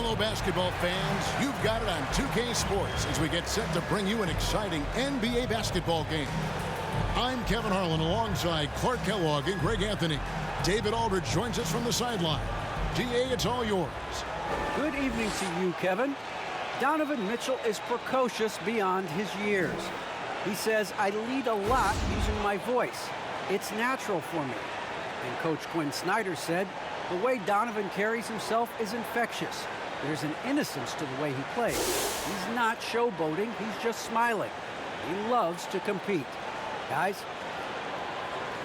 Hello, basketball fans. You've got it on 2K Sports as we get set to bring you an exciting NBA basketball game. I'm Kevin Harlan alongside Clark Kellogg and Greg Anthony. David Aldridge joins us from the sideline. DA, it's all yours. Good evening to you, Kevin. Donovan Mitchell is precocious beyond his years. He says, I lead a lot using my voice. It's natural for me. And Coach Quinn Snyder said, the way Donovan carries himself is infectious. There's an innocence to the way he plays. He's not showboating, he's just smiling. He loves to compete. Guys?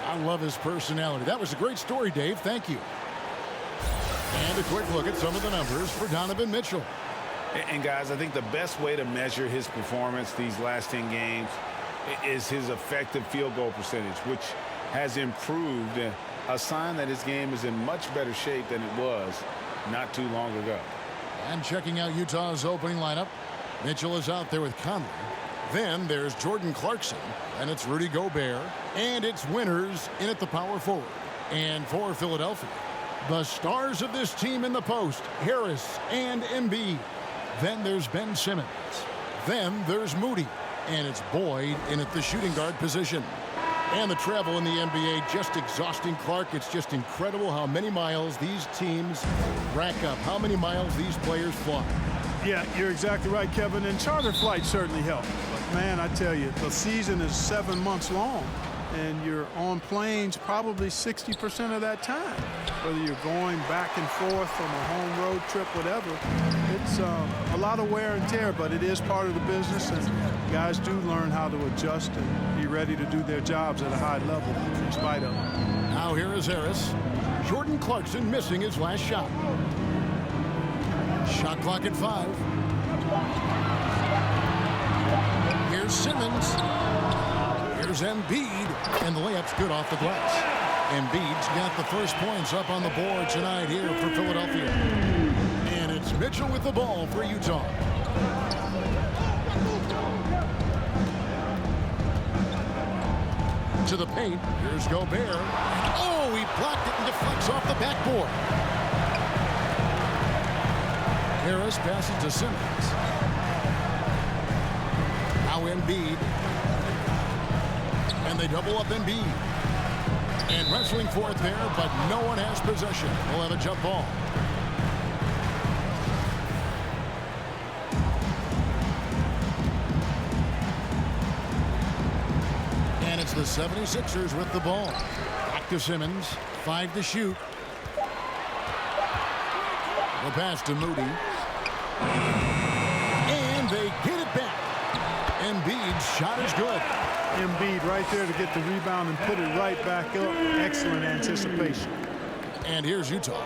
I love his personality. That was a great story, Dave. Thank you. And a quick look at some of the numbers for Donovan Mitchell. And guys, I think the best way to measure his performance these last 10 games is his effective field goal percentage, which has improved, a sign that his game is in much better shape than it was not too long ago. And checking out Utah's opening lineup, Mitchell is out there with Conley. Then there's Jordan Clarkson, and it's Rudy Gobert, and it's Winters in at the power forward. And for Philadelphia, the stars of this team in the post, Harris and Embiid. Then there's Ben Simmons. Then there's Moody, and it's Boyd in at the shooting guard position. And the travel in the NBA just exhausting, Clark. It's just incredible how many miles these teams rack up, how many miles these players fly. Yeah, you're exactly right, Kevin. And charter flights certainly help. But, man, I tell you, the season is 7 months long, and you're on planes probably 60% of that time. Whether you're going back and forth on a home road trip, whatever, it's a lot of wear and tear, but it is part of the business, and guys do learn how to adjust and be ready to do their jobs at a high level in spite of it. Now here is Harris. Jordan Clarkson missing his last shot. Shot clock at 5. Here's Simmons. Here's Embiid, and the layup's good off the glass. Embiid's got the first points up on the board tonight here for Philadelphia. And it's Mitchell with the ball for Utah. To the paint. Here's Gobert. Oh, he blocked it and deflects off the backboard. Harris passes to Simmons. Now Embiid. And they double up Embiid. And wrestling for it there, but no one has possession. We'll have a jump ball. And it's the 76ers with the ball. Back to Simmons. 5 to shoot. The pass to Moody. And they get it back. Embiid's shot is good. Embiid right there to get the rebound and put it right back up. Excellent anticipation. And here's Utah.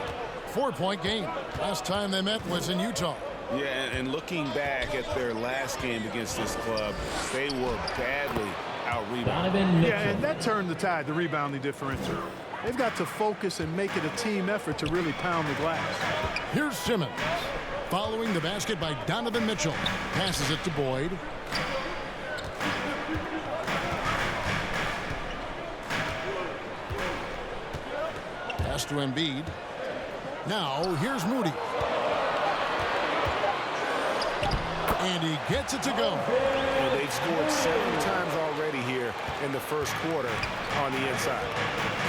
4-point game. Last time they met was in Utah. Yeah, and looking back at their last game against this club, they were badly out-rebounded. Yeah, and that turned the tide, the rebounding differential. They've got to focus and make it a team effort to really pound the glass. Here's Simmons. Following the basket by Donovan Mitchell. Passes it to Boyd. Pass to Embiid. Now, here's Moody. And he gets it to go. Well, they've scored 7 times already here in the first quarter on the inside.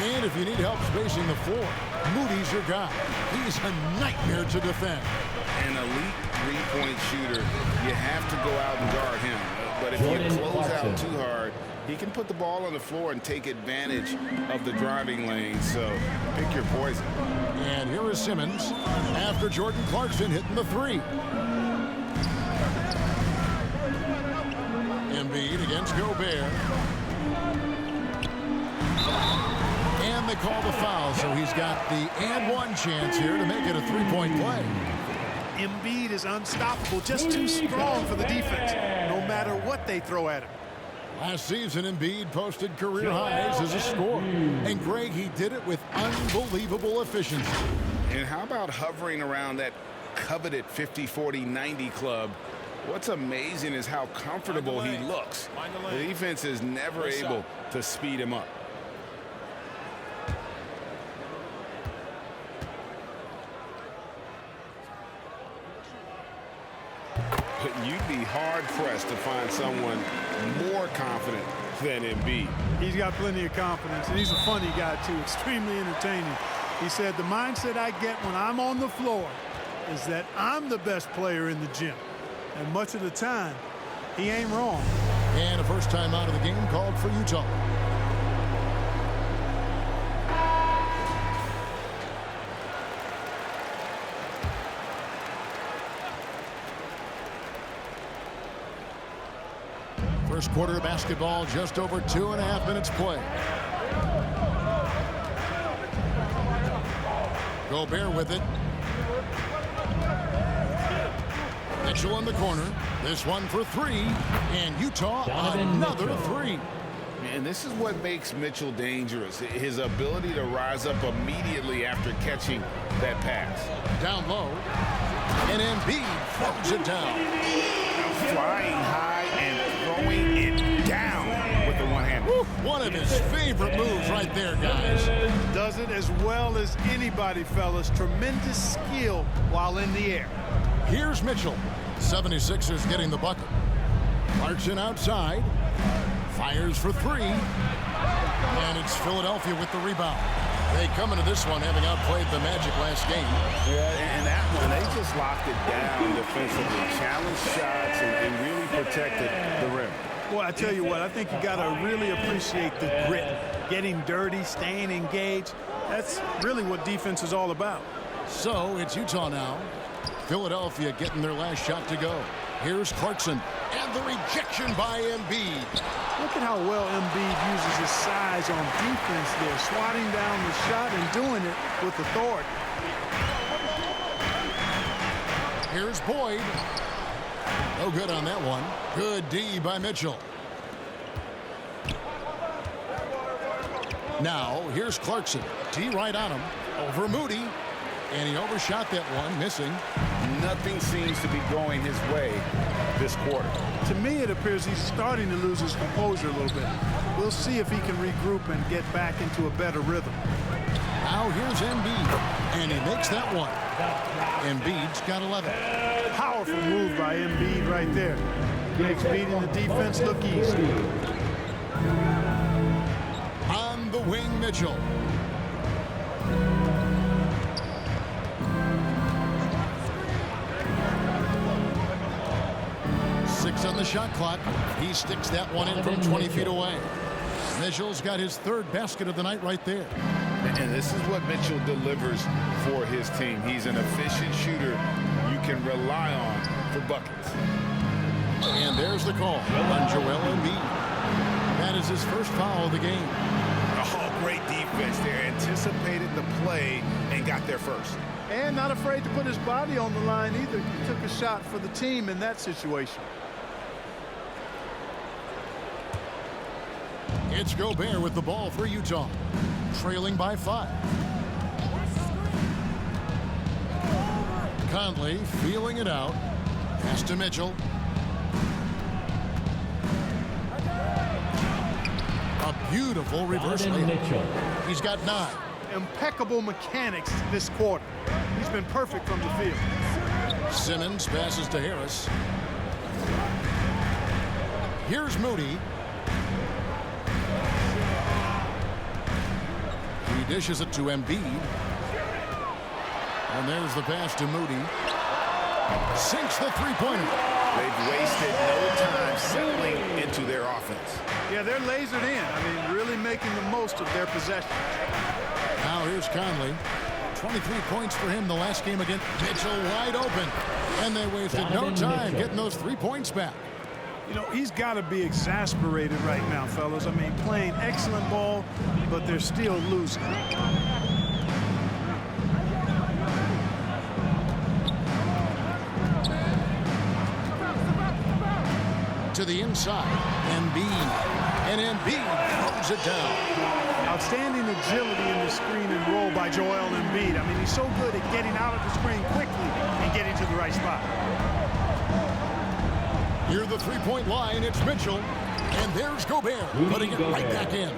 And if you need help spacing the floor, Moody's your guy. He's a nightmare to defend. An elite three-point shooter, you have to go out and guard him. But if you close out too hard, he can put the ball on the floor and take advantage of the driving lane. So pick your poison. And here is Simmons after Jordan Clarkson hitting the 3. Embiid against Gobert. And they call the foul, so he's got the and one chance here to make it a 3-point play. Embiid is unstoppable, just too strong for the defense, no matter what they throw at him. Last season, Embiid posted career highs as a scorer. And, Greg, he did it with unbelievable efficiency. And how about hovering around that coveted 50-40-90 club? What's amazing is how comfortable he looks. The defense is never able to speed him up. you'd be hard-pressed to find someone more confident than Embiid. He's got plenty of confidence, and he's a funny guy, too, extremely entertaining. He said, the mindset I get when I'm on the floor is that I'm the best player in the gym. And much of the time, he ain't wrong. And a first time out of the game called for Utah. First quarter of basketball, just over 2.5 minutes play. Gobert with it. Mitchell in the corner. This one for three. And Utah another three. And this is what makes Mitchell dangerous. His ability to rise up immediately after catching that pass. Down low. And Embiid throws it down. Flying high and throwing it down with the one-hand. One of his favorite moves right there, guys. Does it as well as anybody, fellas. Tremendous skill while in the air. Here's Mitchell. 76ers getting the bucket. Clarkson outside. Fires for three. And it's Philadelphia with the rebound. They come into this one having outplayed the Magic last game. Yeah, and that one, they just locked it down defensively. Challenged shots and really protected the rim. Boy, I tell you what, I think you got to really appreciate the grit. Getting dirty, staying engaged. That's really what defense is all about. So it's Utah now. Philadelphia getting their last shot to go. Here's Clarkson. And the rejection by Embiid. Look at how well Embiid uses his size on defense there, swatting down the shot and doing it with authority. Here's Boyd. No good on that one. Good D by Mitchell. Now, here's Clarkson. D right on him. Over Moody. And he overshot that one, missing. Nothing seems to be going his way this quarter. To me, it appears he's starting to lose his composure a little bit. We'll see if he can regroup and get back into a better rhythm. Now here's Embiid. And he makes that one. Embiid's got 11. Powerful move by Embiid right there. Makes beating the defense look easy. On the wing, Mitchell. On the shot clock. He sticks that one in from 20 feet away. Mitchell's got his third basket of the night right there. And this is what Mitchell delivers for his team. He's an efficient shooter you can rely on for buckets. And there's the call on Joel Embiid. That is his first foul of the game. Oh, great defense there. Anticipated the play and got there first. And not afraid to put his body on the line either. He took a shot for the team in that situation. It's Gobert with the ball for Utah, trailing by 5. Conley feeling it out. Pass to Mitchell. A beautiful reverse layup. He's got 9. Impeccable mechanics this quarter. He's been perfect from the field. Simmons passes to Harris. Here's Moody. He dishes it to Embiid. And there's the pass to Moody. Sinks the three-pointer. They've wasted no time settling into their offense. Yeah, they're lasered in. I mean, really making the most of their possession. Now here's Conley. 23 points for him the last game against Mitchell, wide open. And they wasted no time getting those 3 points back. You know, he's got to be exasperated right now, fellas. I mean, playing excellent ball, but they're still losing. To the inside, Embiid. And Embiid throws it down. Outstanding agility in the screen and roll by Joel Embiid. I mean, he's so good at getting out of the screen quickly and getting to the right spot. Near the three-point line, it's Mitchell. And there's Gobert putting it right back in.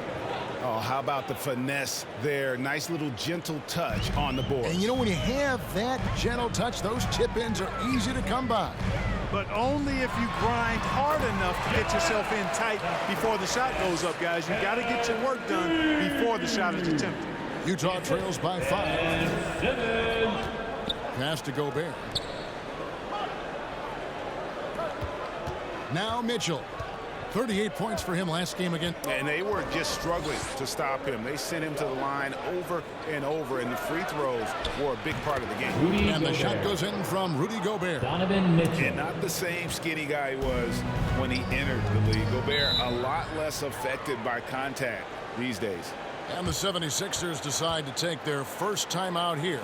Oh, how about the finesse there? Nice little gentle touch on the board. And you know, when you have that gentle touch, those tip-ins are easy to come by. but only if you grind hard enough to get yourself in tight before the shot goes up, guys. You got to get your work done before the shot is attempted. Utah trails by 5. Pass to Gobert. Now Mitchell. 38 points for him last game again. And they were just struggling to stop him. They sent him to the line over and over, and the free throws were a big part of the game. And the shot goes in from Rudy Gobert. Donovan Mitchell. And not the same skinny guy he was when he entered the league. Gobert a lot less affected by contact these days. And the 76ers decide to take their first time out here.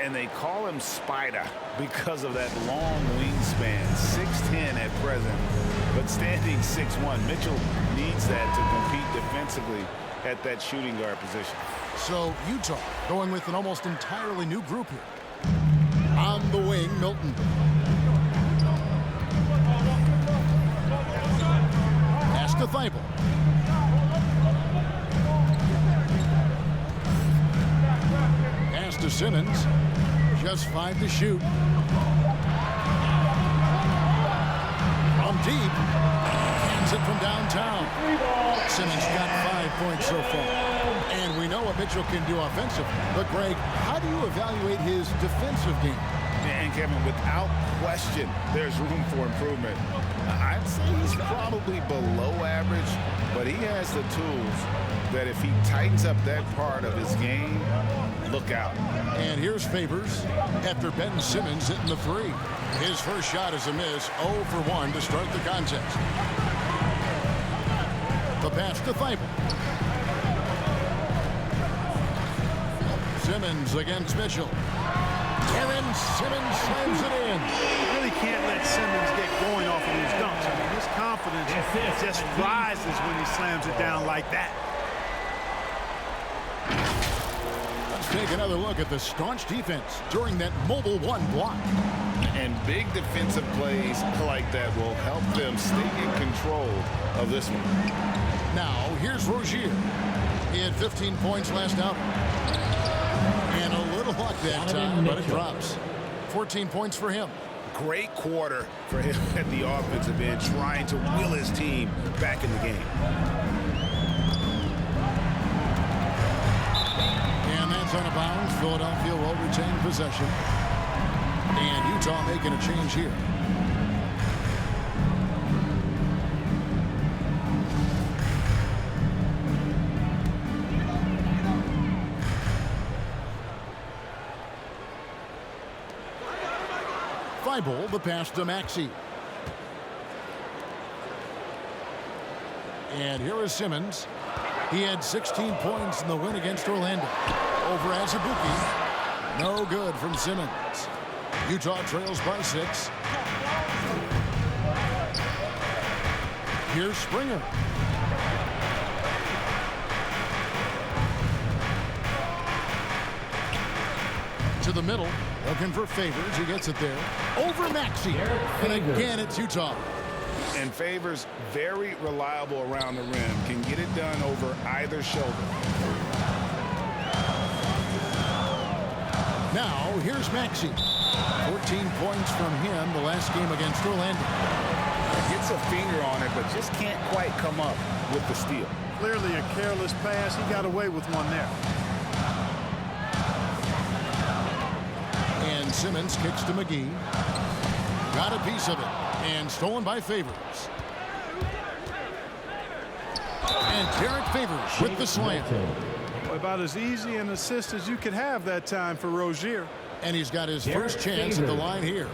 And they call him Spider because of that long wingspan, 6'10" at present, but standing 6'1". Mitchell needs that to compete defensively at that shooting guard position. So Utah going with an almost entirely new group here. On the wing, Milton. Pass to Thibault. Pass to Simmons. Just 5 to shoot. From deep. Hands it from downtown. Simmons got 5 points so far. And we know what Mitchell can do offensively. But, Greg, how do you evaluate his defensive game? And, Kevin, without question, there's room for improvement. I'd say he's probably below average, but he has the tools that if he tightens up that part of his game, look out. And here's Favors after Ben Simmons hitting the 3. His first shot is a miss, 0 for 1 to start the contest. The pass to Thibault. Simmons against Mitchell. Aaron Simmons slams it in. You really can't let Simmons get going off of these dunks. I mean, his confidence just rises when he slams it down like that. Let's take another look at the staunch defense during that mobile 1 block. And big defensive plays like that will help them stay in control of this one. Now, here's Rozier. He had 15 points last out. And a little luck that time, but it drops. 14 points for him. Great quarter for him at the offensive end, trying to will his team back in the game. And that's out of bounds. Philadelphia will retain possession. And Utah making a change here. Thibault, the pass to Maxey. And here is Simmons. He had 16 points in the win against Orlando. Over Azubuike. No good from Simmons. Utah trails by 6. Here's Springer. To the middle. Looking for Favors. He gets it there. Over Maxey. And again, it's Utah. And Favors, very reliable around the rim. Can get it done over either shoulder. Now, here's Maxey. 14 points from him the last game against Orlando. Gets a finger on it, but just can't quite come up with the steal. Clearly a careless pass. He got away with one there. And Simmons kicks to McGee. Got a piece of it. And stolen by Favors. And Derek Favors with the slam. About as easy an assist as you could have that time for Rozier. And he's got his first chance at the line here.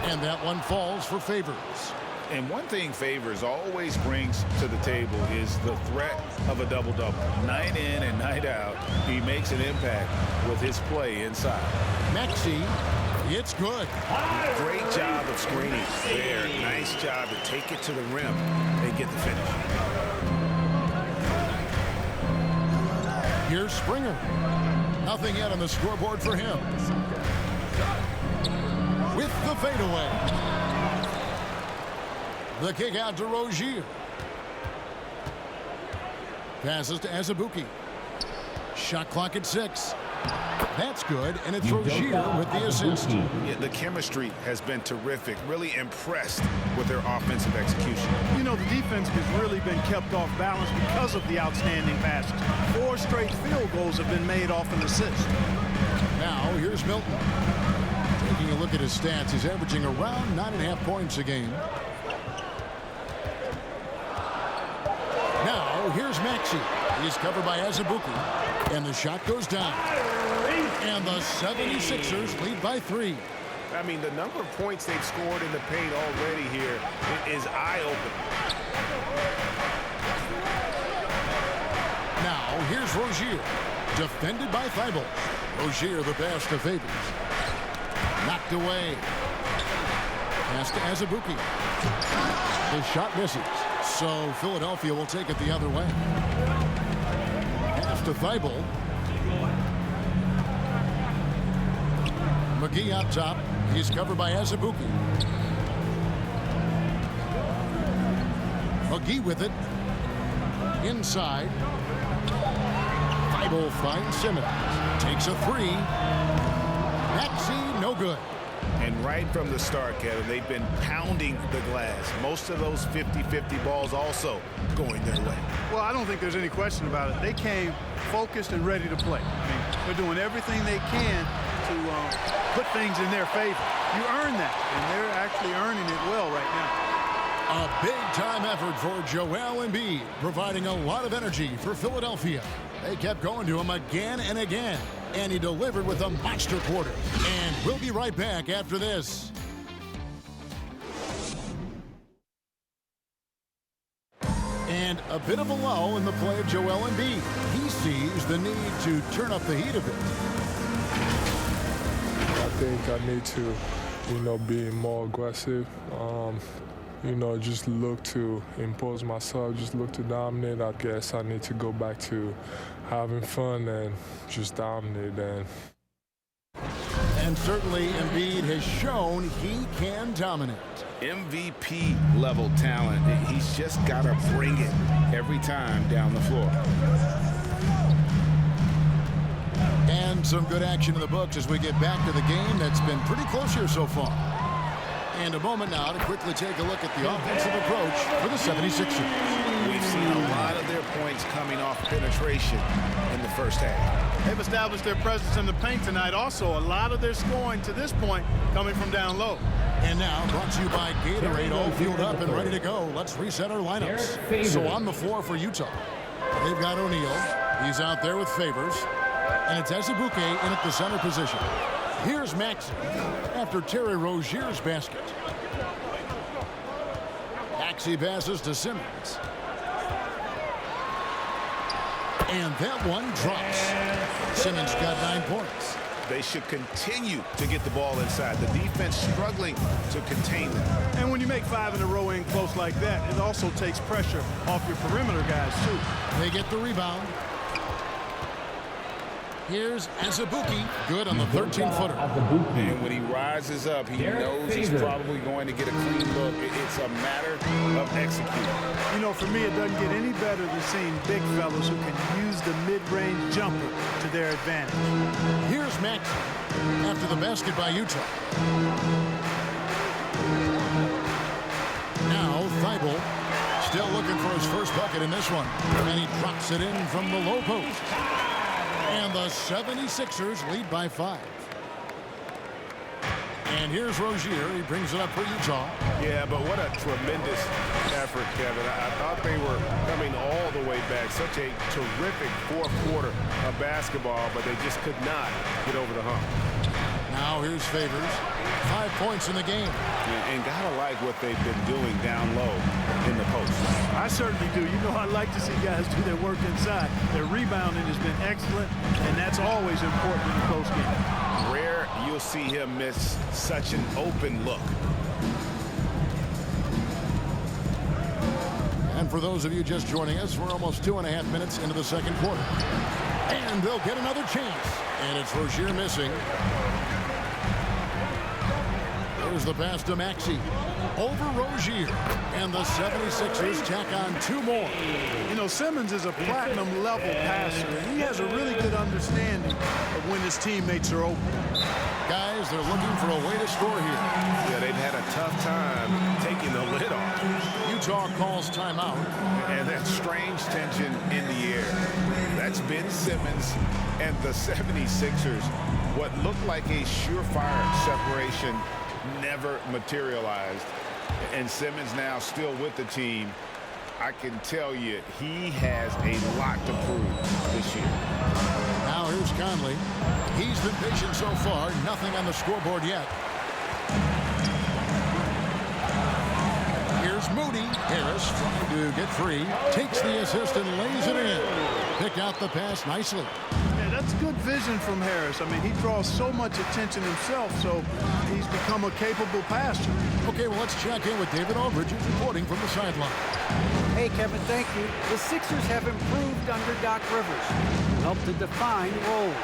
And that one falls for Favors. And one thing Favors always brings to the table is the threat of a double-double. Night in and night out, he makes an impact with his play inside. Maxey, it's good. Great job of screening there. Nice job to take it to the rim and get the finish. Here's Springer. Nothing yet on the scoreboard for him. With the fadeaway. The kick out to Rozier. Passes to Azubuike. Shot clock at 6. That's good, and it's Rozier with the assist. Yeah, the chemistry has been terrific. Really impressed with their offensive execution. You know, the defense has really been kept off balance because of the outstanding passes. 4 straight field goals have been made off an assist. Now, here's Milton. Taking a look at his stats, he's averaging around 9.5 points a game. Now, here's Maxey. He's covered by Azubuike. And the shot goes down. And the 76ers lead by 3. I mean, the number of points they've scored in the paint already here is eye-opening. Now, here's Rozier. Defended by Thibault. Rozier the pass to Favors. Knocked away. Pass to Azubuike. The shot misses. So Philadelphia will take it the other way. Pass to Thibault. McGee up top. He's covered by Azubuike. McGee with it. Inside. Thibault finds Simmons. Takes a 3. Maxey, no good. And right from the start, Kevin, they've been pounding the glass. Most of those 50-50 balls also going their way. Well, I don't think there's any question about it. They came focused and ready to play. I mean, they're doing everything they can to put things in their favor. You earn that, and they're actually earning it well right now. A big-time effort for Joel Embiid, providing a lot of energy for Philadelphia. They kept going to him again and again, and he delivered with a monster quarter. And we'll be right back after this. And a bit of a lull in the play of Joel Embiid. He sees the need to turn up the heat a bit. I think I need to, be more aggressive. Just look to impose myself, just look to dominate. I guess I need to go back to having fun and just dominate. And certainly Embiid has shown he can dominate. MVP level talent. He's just got to bring it every time down the floor. And some good action in the books as we get back to the game that's been pretty close here so far. And a moment now to quickly take a look at the offensive approach for the 76ers. We've seen a lot of their points coming off penetration in the first half. They've established their presence in the paint tonight. Also, a lot of their scoring to this point coming from down low. And now, brought to you by Gatorade, all fueled up and ready to go. Let's reset our lineups. So on the floor for Utah, they've got O'Neal. He's out there with Favors. And it's Azubuike in at the center position. Here's Maxey after Terry Rozier's basket. Maxey passes to Simmons. And that one drops. Simmons got 9 points. They should continue to get the ball inside. The defense struggling to contain them. And when you make 5 in a row in close like that, it also takes pressure off your perimeter guys, too. They get the rebound. Here's Azubuike, good on the 13-footer. And when he rises up, he knows he's probably going to get a clean look. It's a matter of executing. For me, it doesn't get any better than seeing big fellas who can use the mid-range jumper to their advantage. Here's Maxey after the basket by Utah. Now, Thibault still looking for his first bucket in this one. And he drops it in from the low post. And the 76ers lead by 5. And here's Rozier. He brings it up for Utah. Yeah, but what a tremendous effort, Kevin. I thought they were coming all the way back. Such a terrific fourth quarter of basketball, but they just could not get over the hump. Now here's Favors. 5 points in the game. And gotta like what they've been doing down low in the post. I certainly do. I like to see guys do their work inside. Their rebounding has been excellent, and that's always important in a close game. Rare you'll see him miss such an open look. And for those of you just joining us, we're almost 2.5 minutes into the second quarter. And they'll get another chance. And it's Rozier missing. There's the pass to Maxey. Over Rozier. And the 76ers tack on 2 more. You know, Simmons is a platinum-level passer. He has a really good understanding of when his teammates are open. Guys, they're looking for a way to score here. Yeah, they've had a tough time taking the lid off. Utah calls timeout. And that strange tension in the air. That's Ben Simmons and the 76ers. What looked like a surefire separation never materialized. And Simmons now still with the team. I can tell you he has a lot to prove this year. Now here's Conley. He's been patient so far. Nothing on the scoreboard yet. Here's Moody. Harris trying to get free. Takes the assist and lays it in. Picked out the pass nicely. Yeah, that's good vision from Harris. I mean, he draws so much attention himself, so he's become a capable passer. Okay, well, let's check in with David Aldridge, who's reporting from the sideline. Hey, Kevin, thank you. The Sixers have improved under Doc Rivers, who helped to define roles.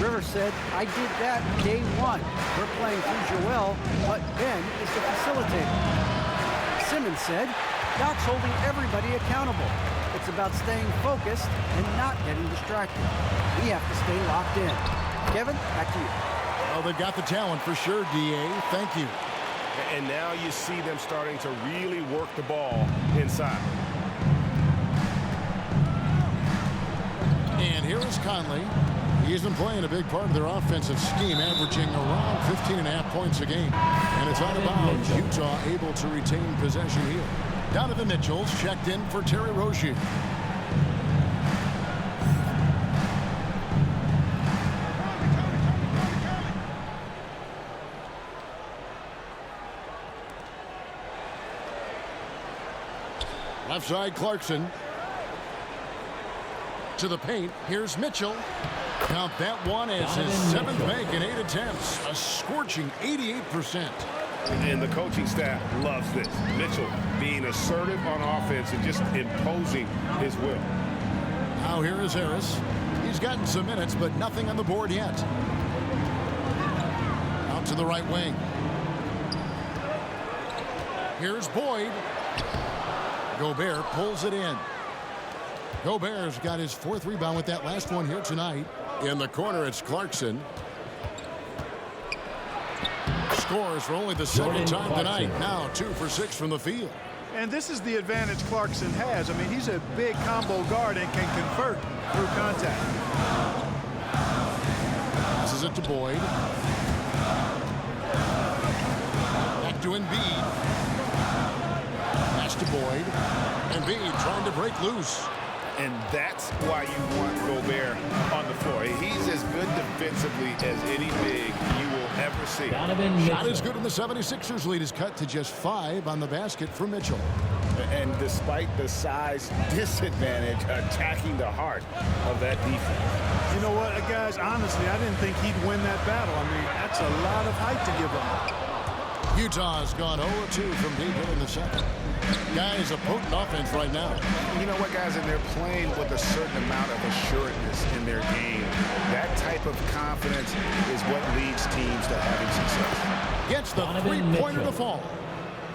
Rivers said, I did that day one. We're playing through Joel, but Ben is the facilitator. Simmons said, Doc's holding everybody accountable. It's about staying focused and not getting distracted. We have to stay locked in. Kevin, back to you. Well, they've got the talent for sure, D.A. Thank you. And now you see them starting to really work the ball inside. And here is Conley. He's been playing a big part of their offensive scheme, averaging around 15.5 points a game. And it's out of bounds. Utah able to retain possession here. Donovan Mitchell's checked in for Terry Rozier. Left side, Clarkson. To the paint. Here's Mitchell. Count that one as his 7th make in 8 attempts. A scorching 88%. And the coaching staff loves this. Mitchell being assertive on offense and just imposing his will. Now here is Harris. He's gotten some minutes, but nothing on the board yet. Out to the right wing. Here's Boyd. Gobert pulls it in. Gobert's got his 4th rebound with that last one here tonight. In the corner, it's Clarkson. Scores for only the 2nd time tonight. Now 2 for 6 from the field. And this is the advantage Clarkson has. I mean, he's a big combo guard and can convert through contact. This is it to Boyd. Back to Embiid. Pass to Boyd. Embiid trying to break loose. And that's why you want Gobert on the floor. He's as good defensively as any big you will ever see. Shot is good, and the 76ers lead is cut to just 5 on the basket for Mitchell. And despite the size disadvantage, attacking the heart of that defense. You know what, guys, honestly, I didn't think he'd win that battle. I mean, that's a lot of height to give up. Utah's gone 0-2 from deep in the 2nd. Guys, a potent offense right now. You know what, guys, and they're playing with a certain amount of assuredness in their game. That type of confidence is what leads teams to having success. Gets the 3-pointer to fall.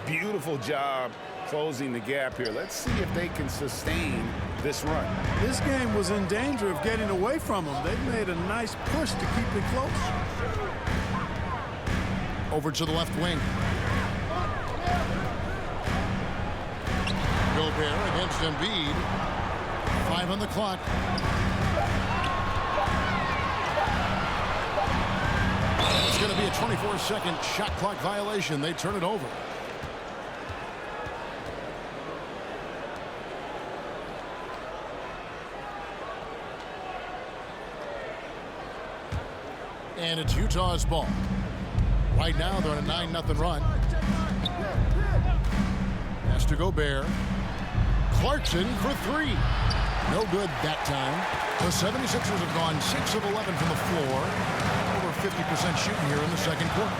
Beautiful job closing the gap here. Let's see if they can sustain this run. This game was in danger of getting away from them. They made a nice push to keep it close. Over to the left wing. Gobert against Embiid. 5 on the clock. It's going to be a 24-second shot clock violation. They turn it over. And it's Utah's ball. Right now, they're on a 9-0 run. Pass to Gobert. Clarkson for 3. No good that time. The 76ers have gone 6 of 11 from the floor. Over 50% shooting here in the 2nd quarter.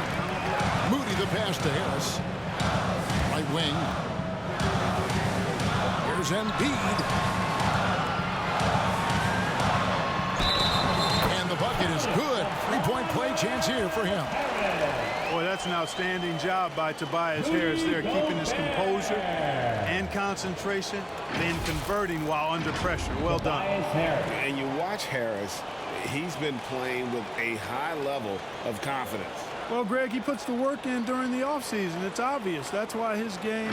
Moody the pass to Harris. Right wing. Here's Embiid. bucket is good. Three-point play chance here for him. Boy, that's an outstanding job by Tobias Harris there, keeping his composure and concentration, then converting while under pressure. Well done. And you watch Harris, he's been playing with a high level of confidence. Well, Greg, he puts the work in during the offseason. It's obvious. That's why his game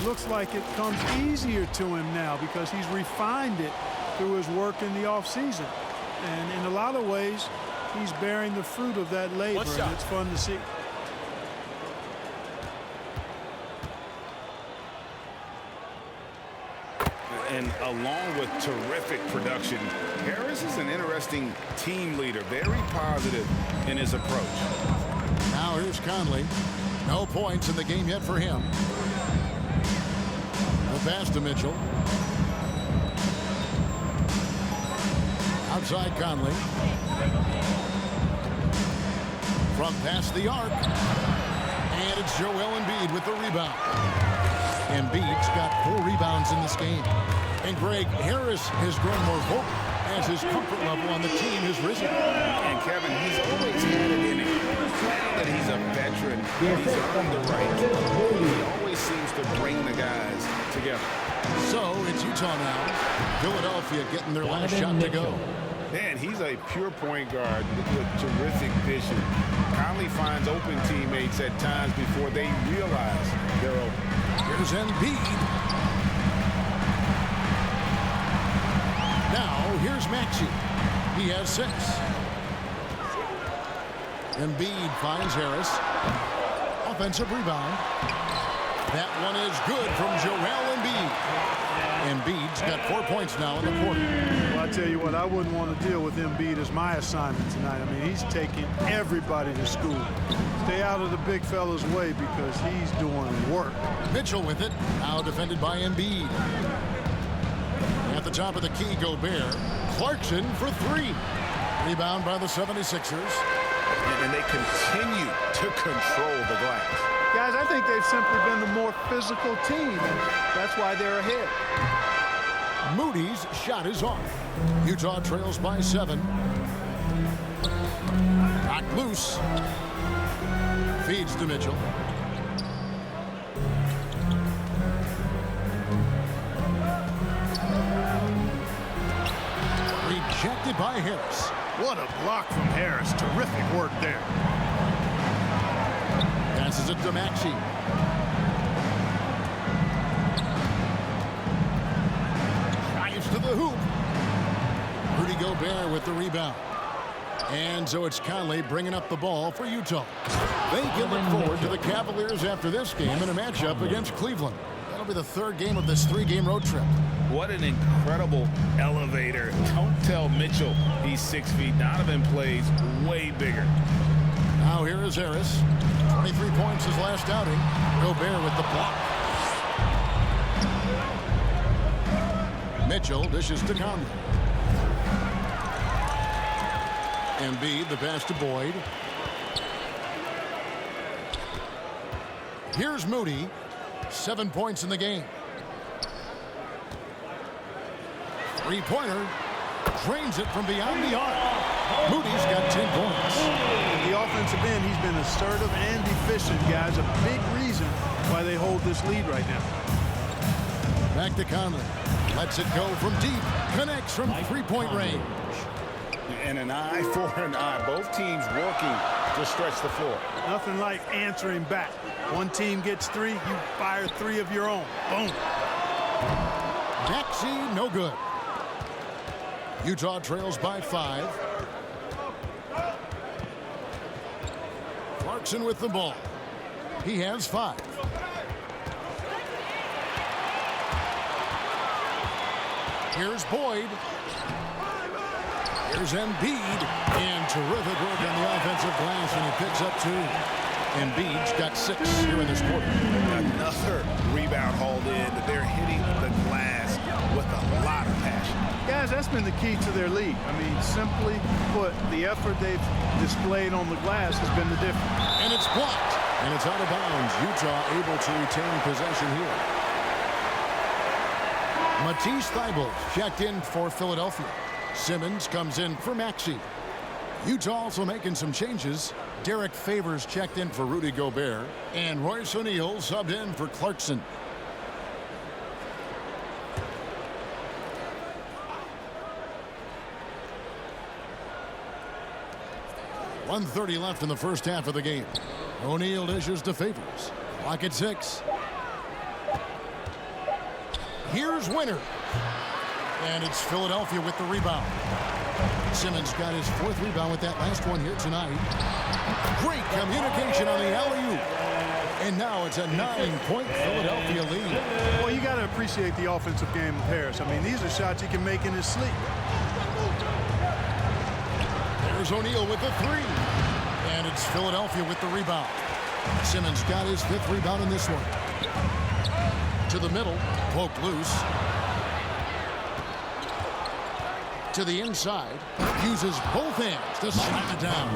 looks like it comes easier to him now, because he's refined it through his work in the offseason. And in a lot of ways, he's bearing the fruit of that labor, and it's fun to see. And along with terrific production, Harris is an interesting team leader, very positive in his approach. Now here's Conley. No points in the game yet for him. The pass to Mitchell. Outside Conley. From past the arc. And it's Joel Embiid with the rebound. Embiid's got 4 rebounds in this game. And Greg, Harris has grown more vocal as his comfort level on the team has risen. And Kevin, he's always had it in him. Now that he's a veteran, he's earned the right. He always seems to bring the guys together. So it's Utah now. Philadelphia getting their last shot to go. Man, he's a pure point guard with terrific vision. Conley finds open teammates at times before they realize they're open. Here's Embiid. Now, here's Maxey. He has 6. Embiid finds Harris. Offensive rebound. That one is good from Joel Embiid. Embiid's got 4 points now in the quarter. Well, I tell you what, I wouldn't want to deal with Embiid as my assignment tonight. I mean, he's taking everybody to school. Stay out of the big fella's way because he's doing work. Mitchell with it. Now defended by Embiid. At the top of the key, Gobert. Clarkson for 3. Rebound by the 76ers. And they continue to control the glass. Guys, I think they've simply been the more physical team. That's why they're ahead. Moody's shot is off. Utah trails by 7. Knocked loose. Feeds to Mitchell. Rejected by Harris. What a block from Harris. Terrific work there. Passes it to Maxey. Drives to the hoop. Rudy Gobert with the rebound. And so it's Conley bringing up the ball for Utah. They can look forward to the Cavaliers after this game in a matchup against Cleveland. That'll be the 3rd game of this 3-game road trip. What an incredible elevator. Don't tell Mitchell he's 6 feet. Donovan plays way bigger. Now here is Harris. 23 points his last outing. Gobert with the block. Mitchell dishes to Conley. Embiid, the pass to Boyd. Here's Moody. 7 points in the game. 3-pointer. Drains it from beyond the arc. Moody's got 10 points. The offensive end, he's been assertive and efficient, guys. A big reason why they hold this lead right now. Back to Conley. Lets it go from deep. Connects from 3-point range. And an eye for an eye. Both teams working to stretch the floor. Nothing like answering back. One team gets 3, you fire 3 of your own. Boom. Maxey, no good. Utah trails by 5. Clarkson with the ball. He has 5. Here's Boyd. Here's Embiid. And terrific work on the offensive glass, and he picks up 2. Embiid's got 6 here in this quarter. Another rebound hauled in. They're hitting the glass with a lot of passion. Guys, that's been the key to their lead. I mean, simply put, the effort they've displayed on the glass has been the difference. And it's blocked. And it's out of bounds. Utah able to retain possession here. Matisse Thybulle checked in for Philadelphia. Simmons comes in for Maxey. Utah also making some changes. Derek Favors checked in for Rudy Gobert, and Royce O'Neal subbed in for Clarkson. .130 left in the first half of the game. O'Neal dishes to Favors. Clock at 6. Here's Winner. And it's Philadelphia with the rebound. Simmons got his 4th rebound with that last one here tonight. Great communication on the alley-oop. And now it's a 9-point Philadelphia lead. Well, you got to appreciate the offensive game of Harris. I mean, these are shots he can make in his sleep. There's O'Neal with the 3. And it's Philadelphia with the rebound. Simmons got his 5th rebound in this one. To the middle, poked loose. To the inside, uses both hands to slam it down.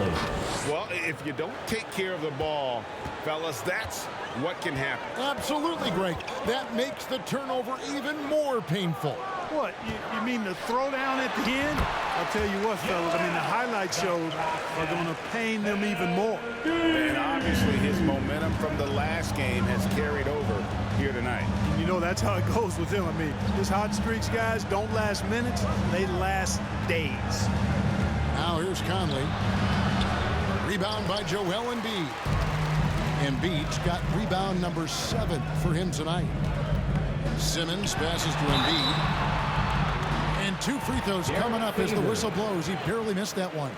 Well, if you don't take care of the ball, fellas, that's what can happen. Absolutely, Greg. That makes the turnover even more painful. What, you mean the throwdown at the end? I'll tell you what, fellas, I mean, the highlight shows are going to pain them even more. And obviously his momentum from the last game has carried over here tonight. And you know, that's how it goes with him. I mean, his hot streaks, guys, don't last minutes. They last days. Now here's Conley. Rebound by Joel Embiid. Embiid's got rebound number 7 for him tonight. Simmons passes to Embiid. And 2 free throws coming up as the whistle blows. He barely missed that one.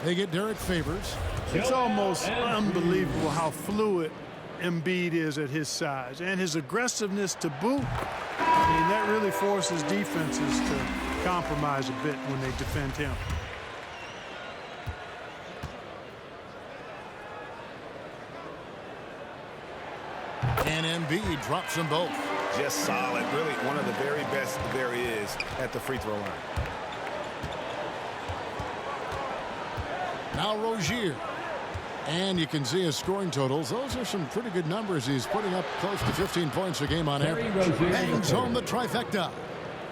They get Derek Favors. It's almost unbelievable how fluid Embiid is at his size. And his aggressiveness to boot. I mean, that really forces defenses to compromise a bit when they defend him. And Embiid drops them both. Just solid. Really one of the very best there is at the free throw line. Now Rozier. And you can see his scoring totals. Those are some pretty good numbers. He's putting up close to 15 points a game on average. Bangs home the trifecta.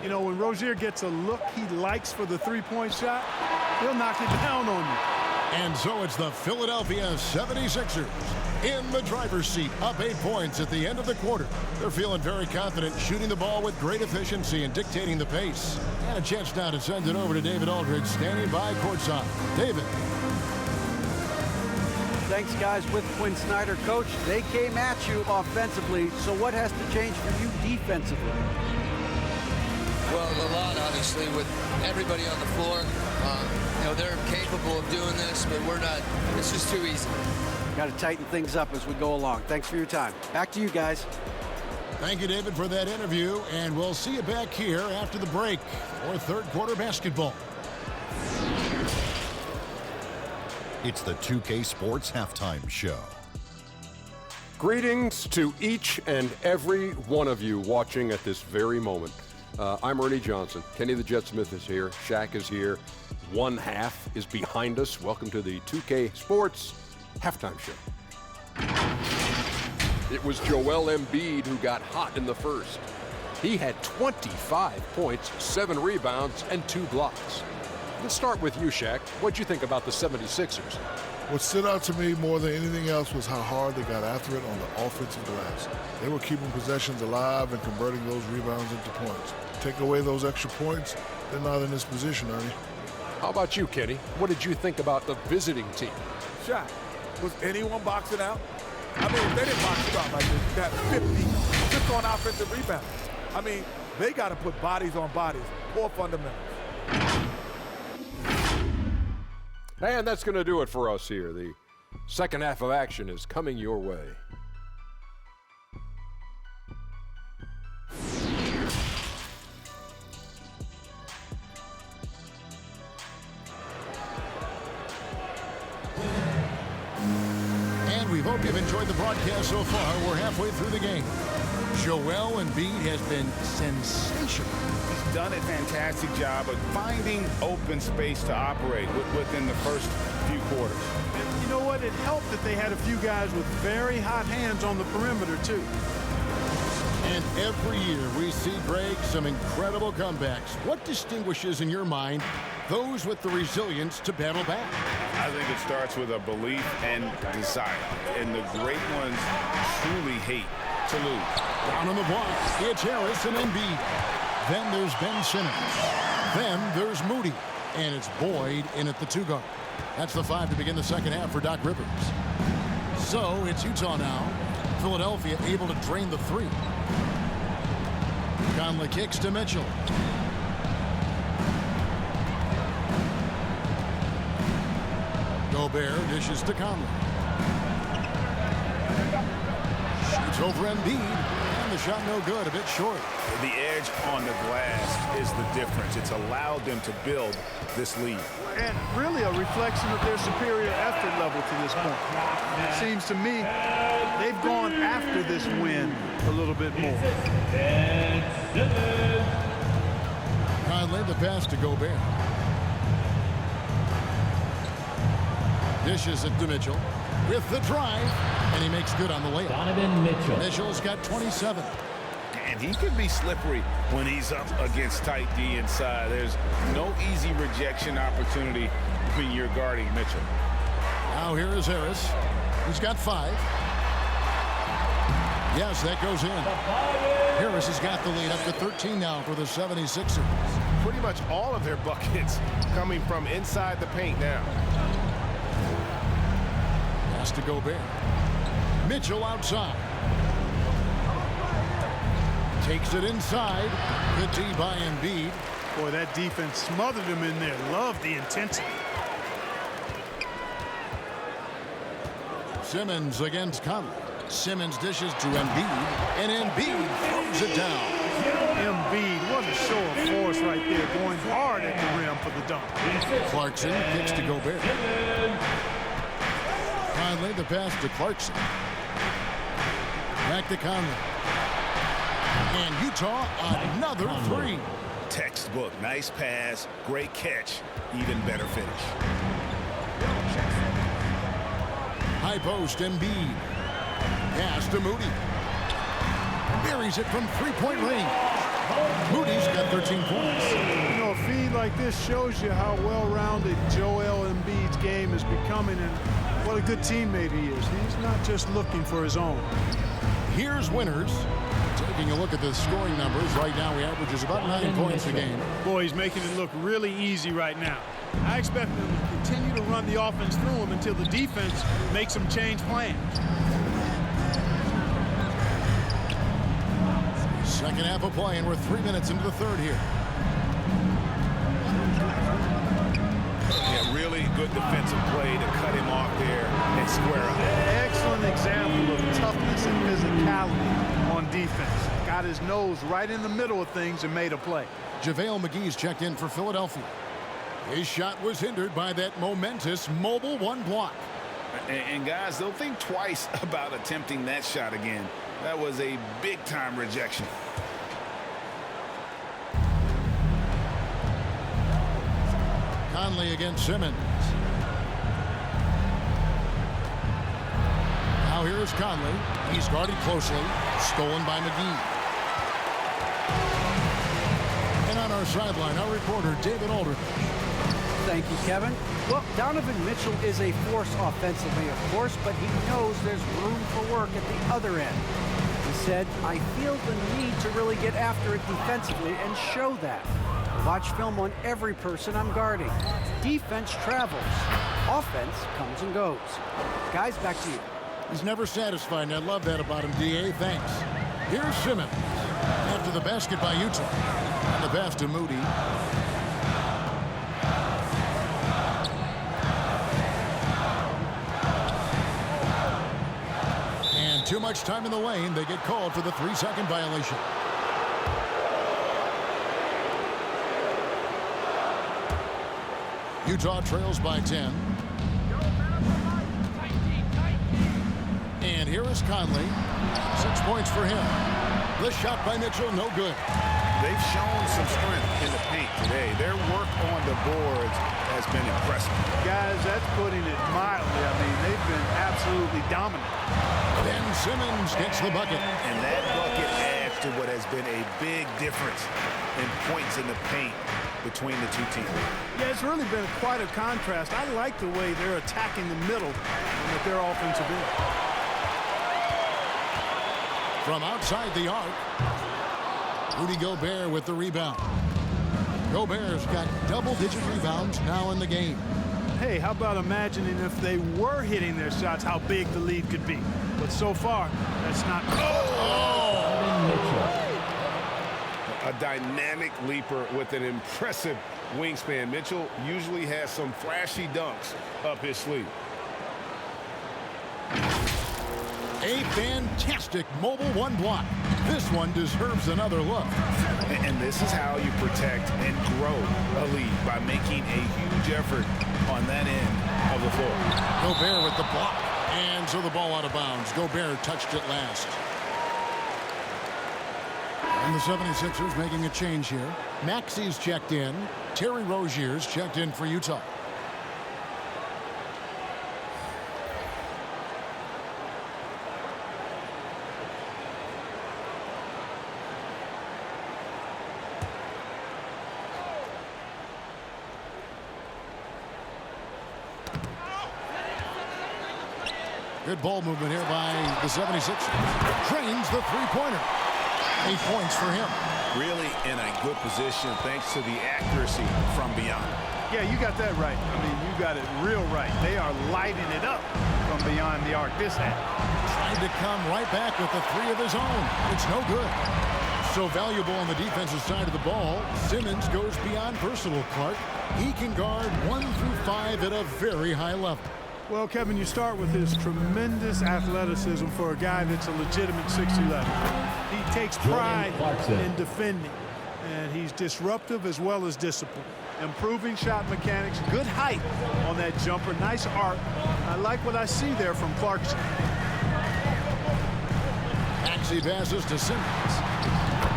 You know, when Rozier gets a look he likes for the three-point shot, he'll knock it down on you. And so it's the Philadelphia 76ers in the driver's seat, up 8 points at the end of the quarter. They're feeling very confident, shooting the ball with great efficiency and dictating the pace. And a chance now to send it over to David Aldridge, standing by courtside. David. Thanks, guys. With Quinn Snyder, coach, they came at you offensively. So what has to change for you defensively? Well, a lot, obviously, with everybody on the floor. You know, they're capable of doing this, but we're not. It's just too easy. Got to tighten things up as we go along. Thanks for your time. Back to you guys. Thank you, David, for that interview, and we'll see you back here after the break for third quarter basketball. It's the 2K Sports Halftime Show. Greetings to each and every one of you watching at this very moment. I'm Ernie Johnson. Kenny the Jet Smith is here. Shaq is here. One half is behind us. Welcome to the 2K Sports Halftime Show. It was Joel Embiid who got hot in the first. He had 25 points, 7 rebounds, and 2 blocks. Let's start with you, Shaq. What'd you think about the 76ers? What stood out to me more than anything else was how hard they got after it on the offensive glass. They were keeping possessions alive and converting those rebounds into points. Take away those extra points, they're not in this position, Ernie. How about you, Kenny? What did you think about the visiting team? Shot. Was anyone boxing out? I mean, if they didn't box you out like this, got 50 just on offensive rebounds. I mean, they got to put bodies on bodies. Poor fundamentals. And that's going to do it for us here. The second half of action is coming your way. And we hope you've enjoyed the broadcast so far. We're halfway through the game. Joel Embiid has been sensational. He's done a fantastic job of finding open space to operate within the first few quarters. And you know what? It helped that they had a few guys with very hot hands on the perimeter, too. And every year we see, Greg, some incredible comebacks. What distinguishes, in your mind, those with the resilience to battle back. I think it starts with a belief and desire. And the great ones truly hate to lose. Down on the block, it's Harris and Embiid. Then there's Ben Simmons. Then there's Moody. And it's Boyd in at the 2 guard. That's the 5 to begin the second half for Doc Rivers. So it's Utah now. Philadelphia able to drain the 3. Conley kicks to Mitchell. Gobert dishes to Conley. Shoots over Embiid. And the shot no good, a bit short. The edge on the glass is the difference. It's allowed them to build this lead. And really a reflection of their superior effort level to this point. It seems to me they've gone after this win a little bit more. Conley the pass to Gobert. Dishes it to Mitchell with the drive, and he makes good on the layup. Donovan Mitchell. Mitchell's got 27. And he can be slippery when he's up against tight D inside. There's no easy rejection opportunity when you're guarding Mitchell. Now here is Harris. He's got 5. Yes, that goes in. Harris has got the lead up to 13 now for the 76ers. Pretty much all of their buckets coming from inside the paint now. Pass to Gobert. Mitchell outside. Takes it inside. Good D by Embiid. Boy, that defense smothered him in there. Love the intensity. Simmons against Conley. Simmons dishes to Embiid, and Embiid throws it down. Embiid, what a show of force right there, going hard at the rim for the dunk. Clarkson kicks to Gobert. Conley the pass to Clarkson. Back to Conley. And Utah another 3. Textbook, nice pass, great catch, even better finish. High post, Embiid. Pass to Moody. Buries it from 3-point range. Moody's got 13 points. You know, a feed like this shows you how well-rounded Joel Embiid's game is becoming and what a good teammate he is. He's not just looking for his own. Here's Winters. Taking a look at the scoring numbers. Right now, he averages about 9 points a game. Boy, he's making it look really easy right now. I expect them to continue to run the offense through him until the defense makes them change plans. Second half of play, and we're 3 minutes into the third here. Yeah, really good defensive play to cut him off there and square up. Excellent example of toughness and physicality on defense. Got his nose right in the middle of things and made a play. JaVale McGee's checked in for Philadelphia. His shot was hindered by that momentous mobile 1 block. And guys, they'll think twice about attempting that shot again. That was a big-time rejection. Conley against Simmons. Now here's Conley. He's guarded closely. Stolen by McGee. And on our sideline, our reporter, David Aldridge. Thank you, Kevin. Well, Donovan Mitchell is a force offensively, of course, but he knows there's room for work at the other end. He said, I feel the need to really get after it defensively and show that. Watch film on every person I'm guarding. Defense travels. Offense comes and goes. Guys, back to you. He's never satisfied, and I love that about him, D.A. Thanks. Here's Simmons. After the basket by Utah. And the pass to Moody. And too much time in the lane. They get called for the 3-second violation. Utah trails by 10. And here is Conley. 6 points for him. The shot by Mitchell, no good. They've shown some strength in the paint today. Their work on the boards has been impressive. Guys, that's putting it mildly. I mean, they've been absolutely dominant. Ben Simmons gets the bucket. And that bucket adds to what has been a big difference in points in the paint between the two teams. Yeah, it's really been quite a contrast. I like the way they're attacking the middle with their offensive end. From outside the arc, Rudy Gobert with the rebound. Gobert's got double-digit rebounds now in the game. Hey, how about imagining if they were hitting their shots, how big the lead could be? But so far, that's not. A dynamic leaper with an impressive wingspan. Mitchell usually has some flashy dunks up his sleeve. A fantastic mobile one block. This one deserves another look. And this is how you protect and grow a lead, by making a huge effort on that end of the floor. Gobert with the block. And so the ball out of bounds. Gobert touched it last. And the 76ers making a change here. Maxey's checked in. Terry Rozier's checked in for Utah. Good ball movement here by the 76ers. Drains the three-pointer. 8 points for him. Really in a good position thanks to the accuracy from beyond. Yeah, you got that right. I mean, you got it real right. They are lighting it up from beyond the arc. This hat. Trying to come right back with the three of his own. It's no good. So valuable on the defensive side of the ball. Simmons goes beyond personal, Clark. He can guard 1 through 5 at a very high level. Well, Kevin, you start with his tremendous athleticism for a guy that's a legitimate 6'11". He takes pride in defending, and he's disruptive as well as disciplined. Improving shot mechanics, good height on that jumper, nice arc. I like what I see there from Clarkson. Maxey passes to Simmons.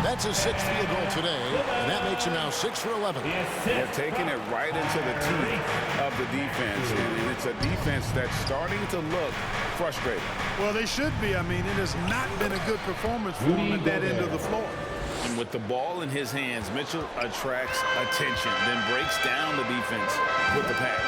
That's his 6th field goal today, and that makes him now 6 for 11. They're taking it right into the teeth of the defense, and it's a defense that's starting to look frustrated. Well, they should be. I mean, it has not been a good performance for him at that end of the floor. And with the ball in his hands, Mitchell attracts attention, then breaks down the defense with the pass.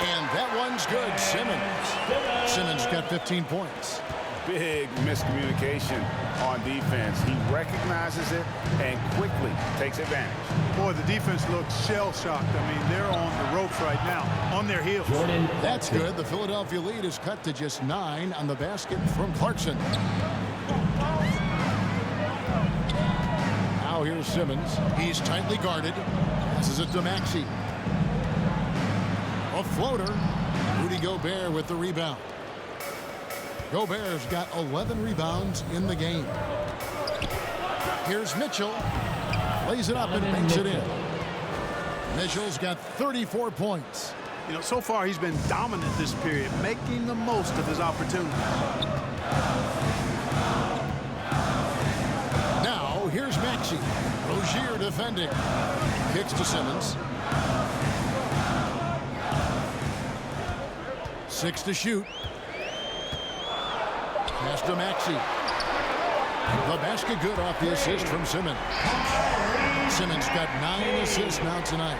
And that one's good. Simmons got 15 points. Big miscommunication on defense. He recognizes it and quickly takes advantage. Boy, the defense looks shell-shocked. I mean, they're on the ropes right now, on their heels. That's good. The Philadelphia lead is cut to just 9 on the basket from Clarkson. Now here's Simmons. He's tightly guarded. Passes it to Maxey. A floater. Rudy Gobert with the rebound. Gobert's got 11 rebounds in the game. Here's Mitchell. Lays it up and banks it in. Mitchell's got 34 points. You know, so far he's been dominant this period, making the most of his opportunities. Now, here's Maxey. Rozier defending. Kicks to Simmons. 6 to shoot. Pass to Maxey. The basket good off the assist from Simmons. Simmons got 9 assists now tonight.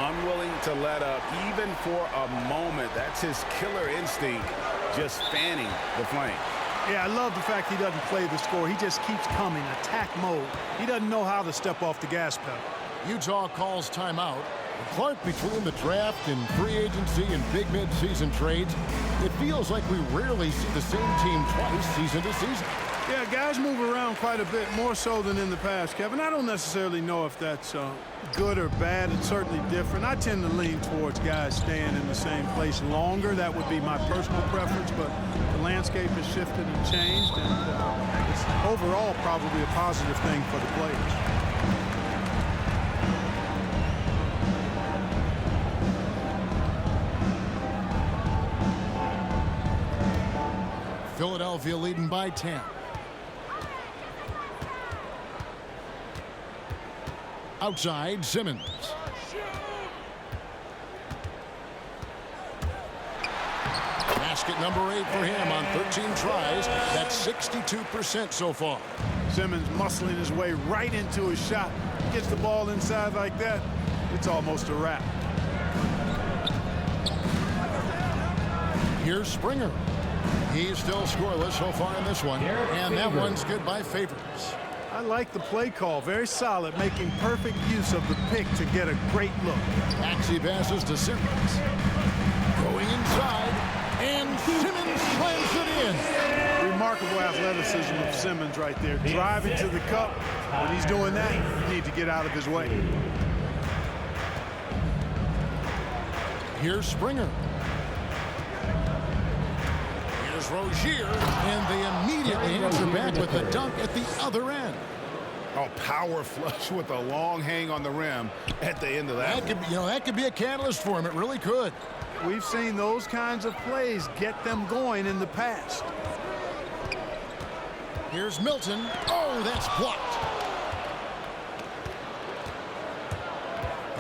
Unwilling to let up even for a moment. That's his killer instinct, just fanning the flame. Yeah, I love the fact he doesn't play the score. He just keeps coming, attack mode. He doesn't know how to step off the gas pedal. Utah calls timeout. Clark, between the draft and free agency and big mid-season trades, it feels like we rarely see the same team twice season to season. Yeah, guys move around quite a bit, more so than in the past, Kevin. I don't necessarily know if that's good or bad. It's certainly different. I tend to lean towards guys staying in the same place longer. That would be my personal preference, but the landscape has shifted and changed, and it's overall probably a positive thing for the players. Philadelphia leading by 10. Outside, Simmons. Pass Basket number 8 for him on 13 tries. That's 62% so far. Simmons muscling his way right into his shot. Gets the ball inside like that, it's almost a wrap. Here's Springer. He's still scoreless so far in this one. And that one's good by Favors. I like the play call. Very solid, making perfect use of the pick to get a great look. Maxey passes to Simmons. Going inside, and Simmons slams it in. Remarkable athleticism of Simmons right there. Driving to the cup. When he's doing that, you need to get out of his way. Here's Springer. Here's Rozier, and they immediately answer back with a dunk at the other end. Oh, power flush with a long hang on the rim at the end of that. That could be a catalyst for him. It really could. We've seen those kinds of plays get them going in the past. Here's Milton. Oh, that's blocked.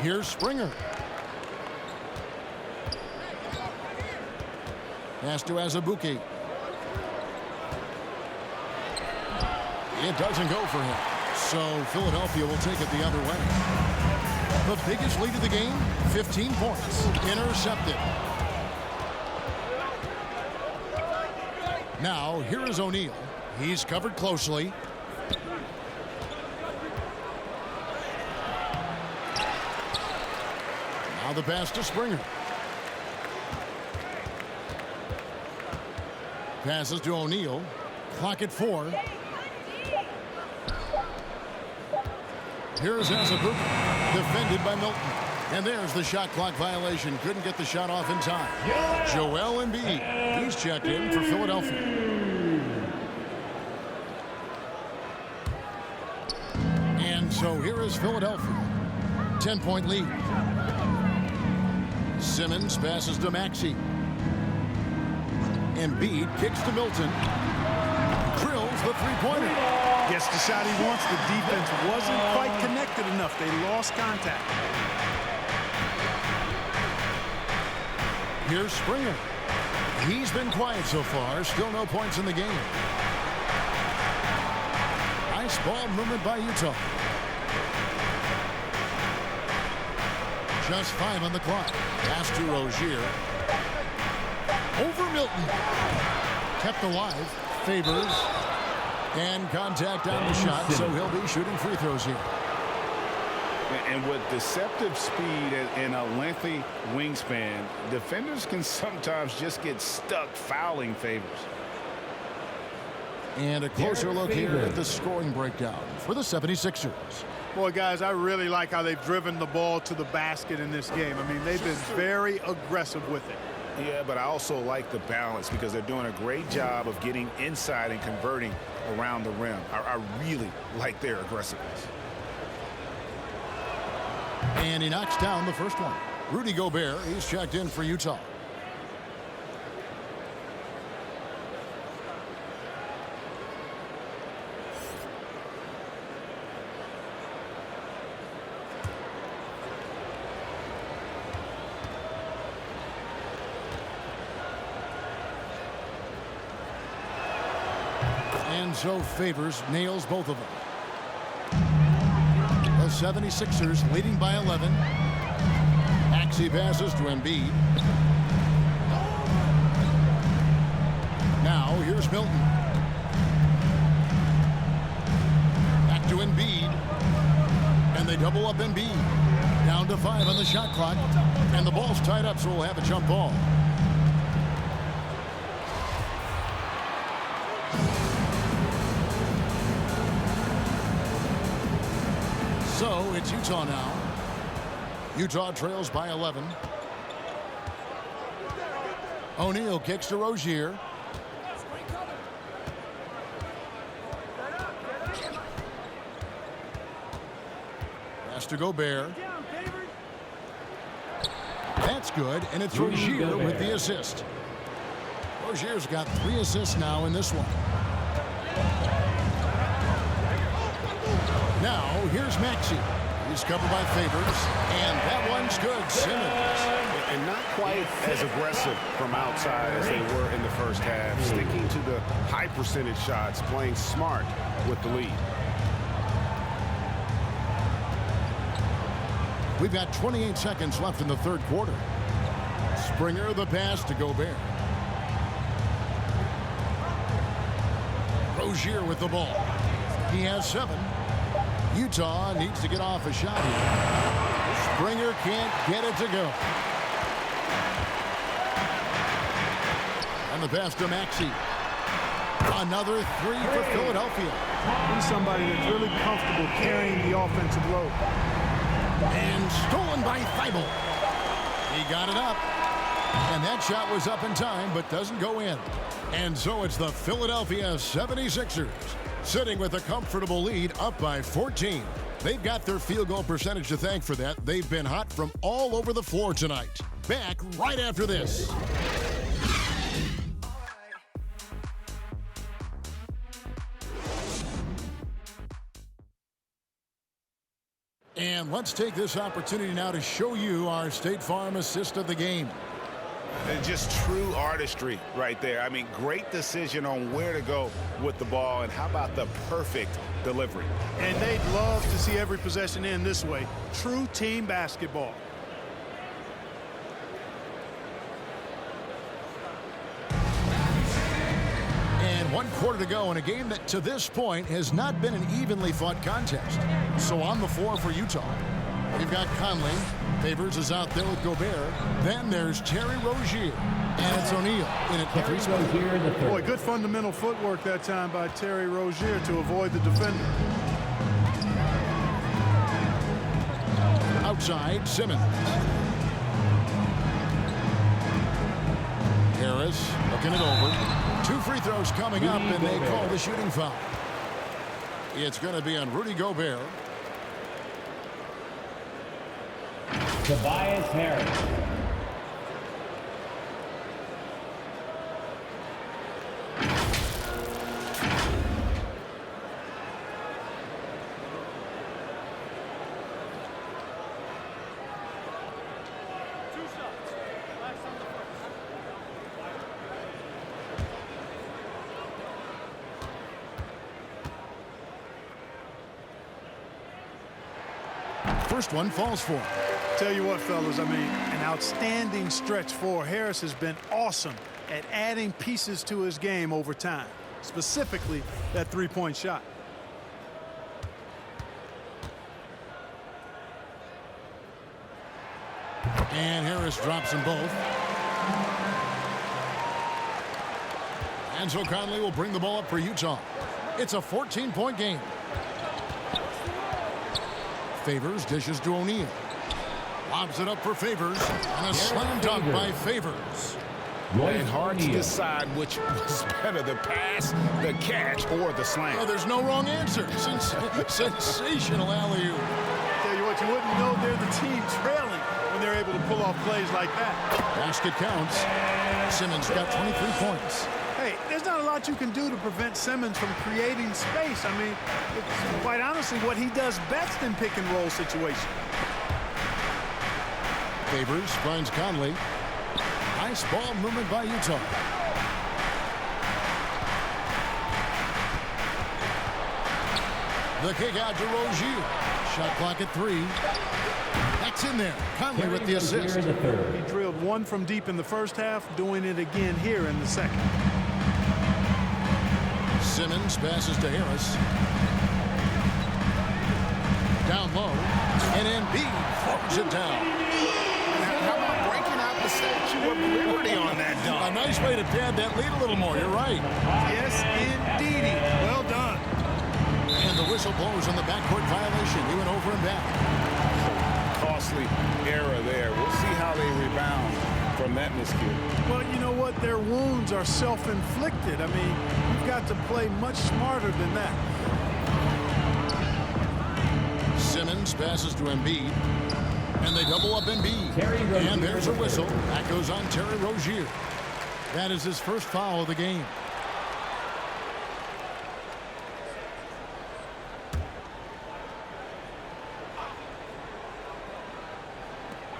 Here's Springer. Pass to Azubuike. It doesn't go for him. So Philadelphia will take it the other way. The biggest lead of the game, 15 points. Intercepted. Now, here is O'Neal. He's covered closely. Now the pass to Springer. Passes to O'Neal. Clock at 4. Here's Azubuike, defended by Milton. And there's the shot clock violation. Couldn't get the shot off in time. Joel Embiid, he's checked in for Philadelphia. And so here is Philadelphia. 10-point lead. Simmons passes to Maxey. Embiid kicks to Milton. Drills the three-pointer. Gets the shot he wants. The defense wasn't quite connected enough. They lost contact. Here's Springer. He's been quiet so far. Still no points in the game. Nice ball movement by Utah. Just 5 on the clock. Pass to Rozier. Over Milton. Kept alive. Favors. And contact on the shot, so he'll be shooting free throws here. And with deceptive speed and a lengthy wingspan, defenders can sometimes just get stuck fouling Favors. And a closer look here at the scoring breakdown for the 76ers. Boy, guys, I really like how they've driven the ball to the basket in this game. I mean, they've been very aggressive with it. Yeah, but I also like the balance because they're doing a great job of getting inside and converting around the rim. I really like their aggressiveness. And he knocks down the first one. Rudy Gobert, he's checked in for Utah. And so Favors nails both of them. The 76ers leading by 11. Maxey passes to Embiid. Now here's Milton. Back to Embiid. And they double up Embiid. Down to 5 on the shot clock. And the ball's tied up, so we'll have a jump ball. So it's Utah now. Utah trails by 11. O'Neal kicks to Rozier. Pass to Gobert. That's good, and it's Rozier with the assist. Rozier's got 3 assists now in this one. Now, here's Maxey. He's covered by Favors, and that one's good. Simmons. And not quite as aggressive from outside as they were in the first half, sticking to the high percentage shots, playing smart with the lead. We've got 28 seconds left in the third quarter. Springer the pass to Gobert. Rozier with the ball. He has 7. Utah needs to get off a shot here. Springer can't get it to go. And the pass to Maxey. Another 3 for Philadelphia. He's somebody that's really comfortable carrying the offensive load. And stolen by Thibault. He got it up. And that shot was up in time, but doesn't go in. And so it's the Philadelphia 76ers sitting with a comfortable lead, up by 14. They've got their field goal percentage to thank for that. They've been hot from all over the floor tonight. Back right after this. And let's take this opportunity now to show you our State Farm assist of the game. And just true artistry right there. I mean, great decision on where to go with the ball, and how about the perfect delivery? And they'd love to see every possession end this way. True team basketball. And 1 quarter to go in a game that to this point has not been an evenly fought contest. So on the floor for Utah, we've got Conley. Favors is out there with Gobert. Then there's Terry Rozier. And it's O'Neal in at the 3 spot. Boy, good fundamental footwork that time by Terry Rozier to avoid the defender. Outside, Simmons. Harris looking it over. 2 free throws coming up, and they call the shooting foul. It's going to be on Rudy Gobert. Tobias Harris. First one falls for him. Tell you what, fellas, I mean, an outstanding stretch for Harris has been awesome at adding pieces to his game over time, specifically that three-point shot. And Harris drops them both. And so Conley will bring the ball up for Utah. It's a 14-point game. Favors dishes to O'Neal. Lobs it up for Favors. And a slam dunk by Favors. And hard to decide which was better, the pass, the catch, or the slam. Oh, there's no wrong answer. Sensational alley-oop. Tell you what, you wouldn't know they're the team trailing when they're able to pull off plays like that. Basket counts. Simmons got 23 points. Hey, there's not a lot you can do to prevent Simmons from creating space. I mean, it's quite honestly what he does best in pick-and-roll situations. Favors finds Conley. Nice ball movement by Utah. The kick out to Rozier. Shot clock at 3. That's in there. Conley with the assist. He drilled one from deep in the first half, doing it again here in the second. Simmons passes to Harris. Down low. And Embiid throws it down. How about breaking out the Statue of Liberty on that dunk? A nice way to pad that lead a little more. You're right. Yes, indeedy. Well done. And the whistle blows on the backcourt violation. He went over and back. Costly error there. We'll see how they rebound from that miscue. Well, you know what? Their wounds are self-inflicted. I mean, you've got to play much smarter than that. Simmons passes to Embiid. And they double up Embiid. And there's a whistle. That goes on Terry Rozier. That is his first foul of the game.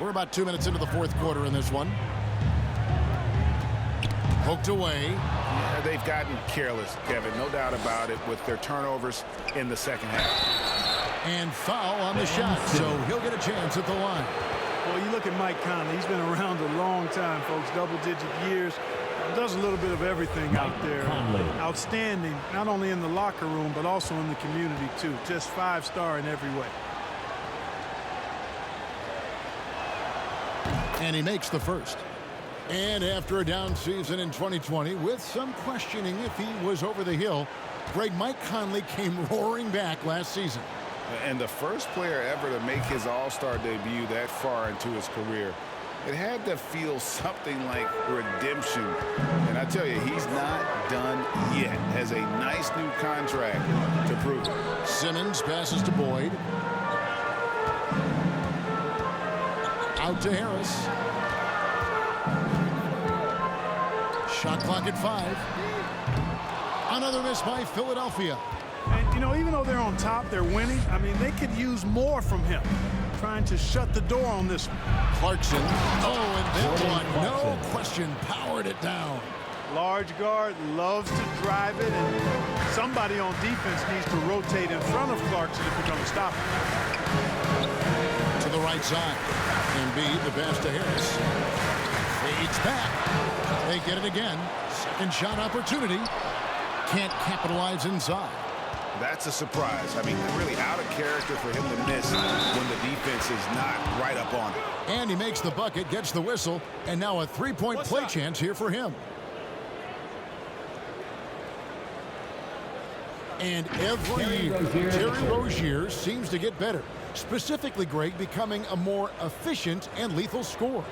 We're about 2 minutes into the fourth quarter in this one. Poked away. Yeah, they've gotten careless, Kevin, no doubt about it, with their turnovers in the second half. And foul on the shot, so he'll get a chance at the line. Well, you look at Mike Conley. He's been around a long time, folks, double-digit years. Does a little bit of everything out there. Outstanding, not only in the locker room, but also in the community, too. Just 5-star in every way. And he makes the first. And after a down season in 2020, with some questioning if he was over the hill, great Mike Conley came roaring back last season. And the first player ever to make his All-Star debut that far into his career, it had to feel something like redemption. And I tell you, he's not done yet. Has a nice new contract to prove it. Simmons passes to Boyd. Out to Harris. Shot clock at 5. Another miss by Philadelphia. And, you know, even though they're on top, they're winning. I mean, they could use more from him. Trying to shut the door on this one. Clarkson. Oh, and that one, no question, powered it down. Large guard, loves to drive it, and somebody on defense needs to rotate in front of Clarkson if they're going to stop him. To the right side. Embiid, the pass to Harris. Fades back. They get it again. Second shot opportunity. Can't capitalize inside. That's a surprise. I mean, really out of character for him to miss when the defense is not right up on him. And he makes the bucket, gets the whistle, and now a three-point play chance here for him. And every year, Terry Rozier seems to get better. Specifically, Greg, becoming a more efficient and lethal scorer.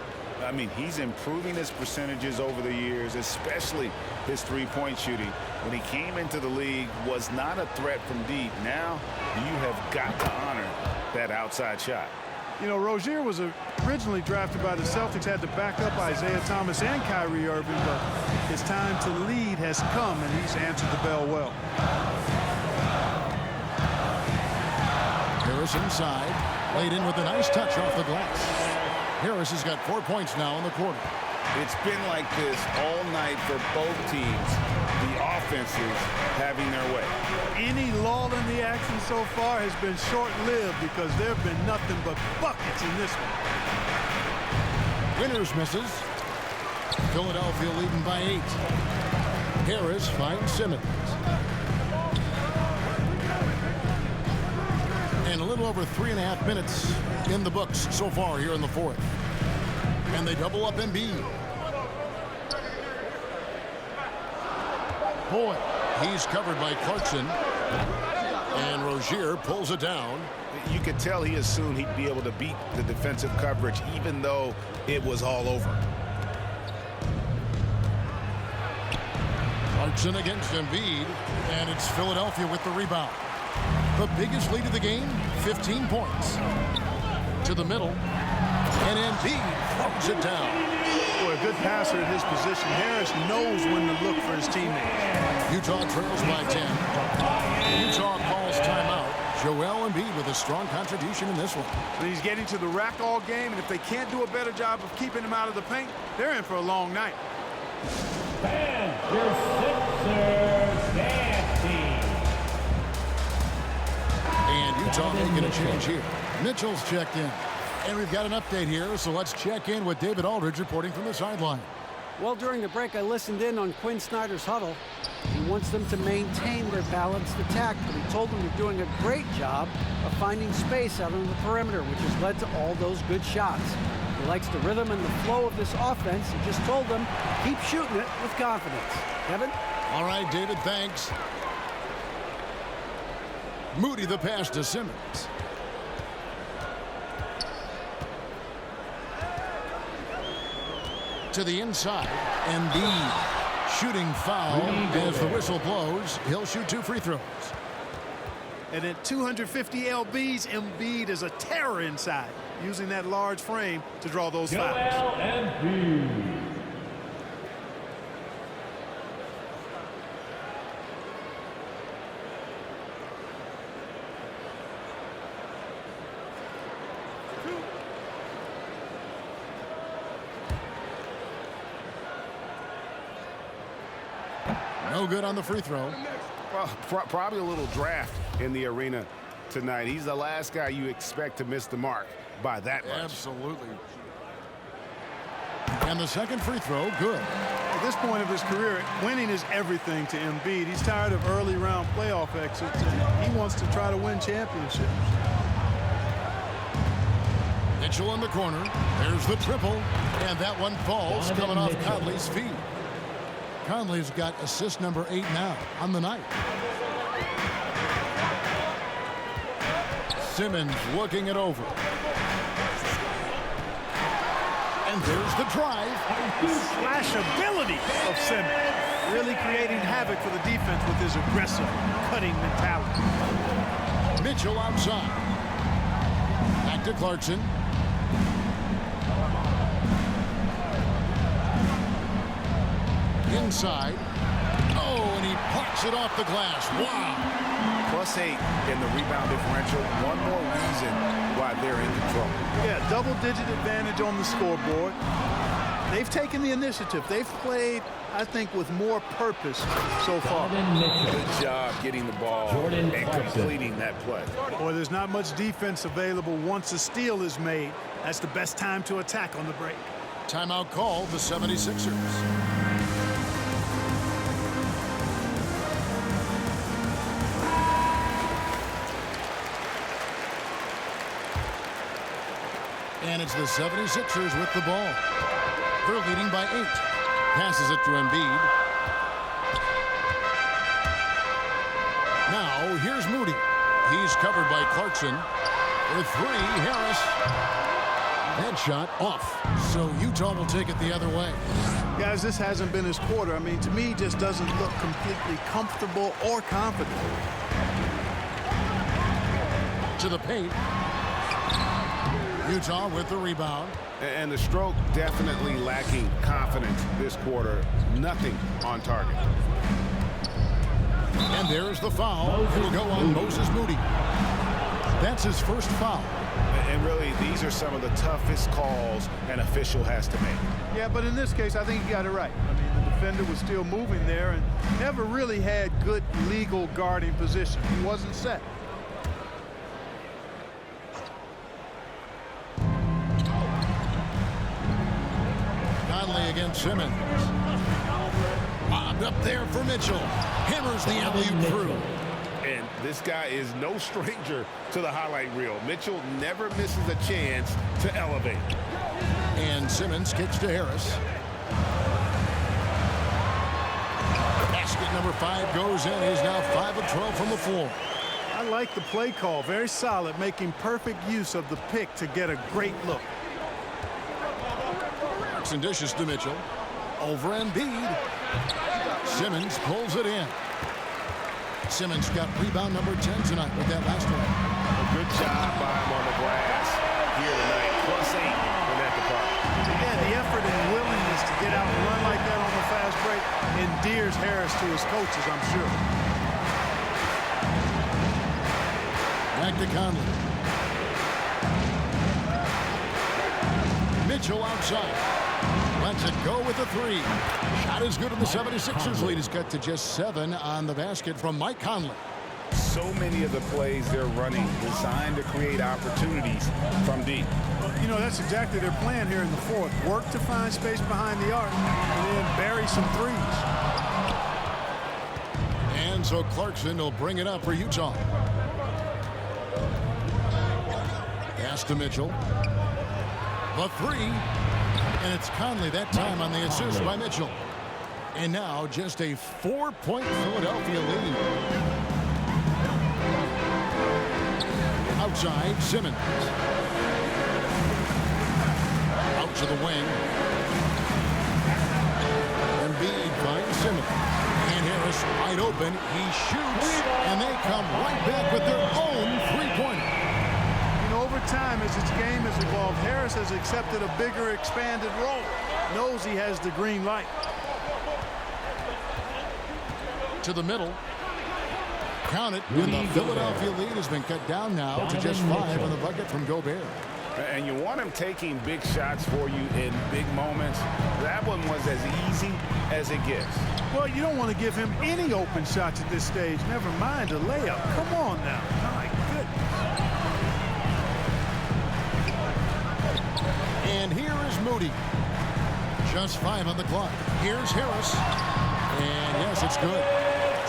I mean, he's improving his percentages over the years, especially his three-point shooting. When he came into the league, was not a threat from deep. Now, you have got to honor that outside shot. You know, Rozier was originally drafted by the Celtics, had to back up Isaiah Thomas and Kyrie Irving, but his time to lead has come, and he's answered the bell well. Harris inside, laid in with a nice touch off the glass. Harris has got 4 points now in the quarter. It's been like this all night for both teams. The offenses having their way. Any lull in the action so far has been short-lived because there have been nothing but buckets in this one. Winters misses. Philadelphia leading by 8. Harris finds Simmons. And a little over 3.5 minutes in the books so far here in the fourth. And they double up Embiid. Boy, he's covered by Clarkson. And Rozier pulls it down. You could tell he assumed he'd be able to beat the defensive coverage even though it was all over. Clarkson against Embiid. And it's Philadelphia with the rebound. The biggest lead of the game, 15 points. To the middle. And Embiid throws it down. Boy, a good passer at his position. Harris knows when to look for his teammates. Utah trails by 10. Utah calls timeout. Joel Embiid with a strong contribution in this one. But he's getting to the rack all game, and if they can't do a better job of keeping him out of the paint, they're in for a long night. And your Sixers dance team. And Utah making a change here. Mitchell's checked in. And we've got an update here, so let's check in with David Aldridge reporting from the sideline. Well, during the break, I listened in on Quinn Snyder's huddle. He wants them to maintain their balanced attack, but he told them they're doing a great job of finding space out on the perimeter, which has led to all those good shots. He likes the rhythm and the flow of this offense. He just told them, keep shooting it with confidence. Kevin? All right, David, thanks. Moody the pass to Simmons. To the inside. Embiid shooting foul as the whistle blows. He'll shoot 2 free throws. And at 250 lbs, Embiid is a terror inside, using that large frame to draw those fouls. Embiid. No good on the free throw. Well, probably a little draft in the arena tonight. He's the last guy you expect to miss the mark by that much. Absolutely. And the second free throw, good. At this point of his career, winning is everything to Embiid. He's tired of early round playoff exits, and he wants to try to win championships. Mitchell in the corner. There's the triple. And that one falls coming off Conley's feet. Conley's got assist number 8 now on the night. Simmons looking it over. And there's the drive. Slashability of Simmons. Really creating havoc for the defense with his aggressive, cutting mentality. Mitchell outside. Back to Clarkson. Inside. Oh, and he plucks it off the glass. Wow. +8 in the rebound differential. One more reason why they're in control. Yeah, double-digit advantage on the scoreboard. They've taken the initiative. They've played, I think, with more purpose so far. Good job getting the ball and completing that play. Boy, there's not much defense available once a steal is made. That's the best time to attack on the break. Timeout called the 76ers. And it's the 76ers with the ball. They're leading by 8. Passes it to Embiid. Now, here's Moody. He's covered by Clarkson. For 3, Harris. That shot off. So Utah will take it the other way. Guys, this hasn't been his quarter. I mean, to me, just doesn't look completely comfortable or confident. To the paint. Utah with the rebound. And the stroke definitely lacking confidence this quarter. Nothing on target. And there's the foul. It'll go on Moses Moody. That's his first foul. And really, these are some of the toughest calls an official has to make. Yeah, but in this case, I think he got it right. I mean, the defender was still moving there and never really had good legal guarding position. He wasn't set. Conley against Simmons. Lobbed up there for Mitchell. Hammers the alley-oop through. And this guy is no stranger to the highlight reel. Mitchell never misses a chance to elevate. And Simmons kicks to Harris. Basket number 5 goes in. He's now 5 of 12 from the floor. I like the play call. Very solid, making perfect use of the pick to get a great look. And dishes to Mitchell. Over Embiid. Simmons pulls it in. Simmons got rebound number 10 tonight with that last one. A good job by him on the glass here tonight. +8 in that department. Again, the effort and willingness to get out and run like that on the fast break endears Harris to his coaches, I'm sure. Back to Conley. Mitchell outside. Lets it go with the 3. Shot is good, and the 76ers lead is cut to just 7 on the basket from Mike Conley. So many of the plays they're running designed to create opportunities from deep. You know, that's exactly their plan here in the fourth. Work to find space behind the arc and then bury some threes. And so Clarkson will bring it up for Utah. Pass to Mitchell. The 3. And it's Conley that time on the assist by Mitchell. And now just a 4-point Philadelphia lead. Outside, Simmons. Out to the wing. Embiid finds Simmons. And Harris wide open. He shoots, and they come right back with their own three-pointer. Over time, as his game has evolved, Harris has accepted a bigger, expanded role. Knows he has the green light. To the middle. Count it. And the Philadelphia lead has been cut down now to just 5 on the bucket from Gobert. And you want him taking big shots for you in big moments. That one was as easy as it gets. Well, you don't want to give him any open shots at this stage. Never mind a layup. Come on now. My goodness. And here is Moody. Just 5 on the clock. Here's Harris. And yes, it's good.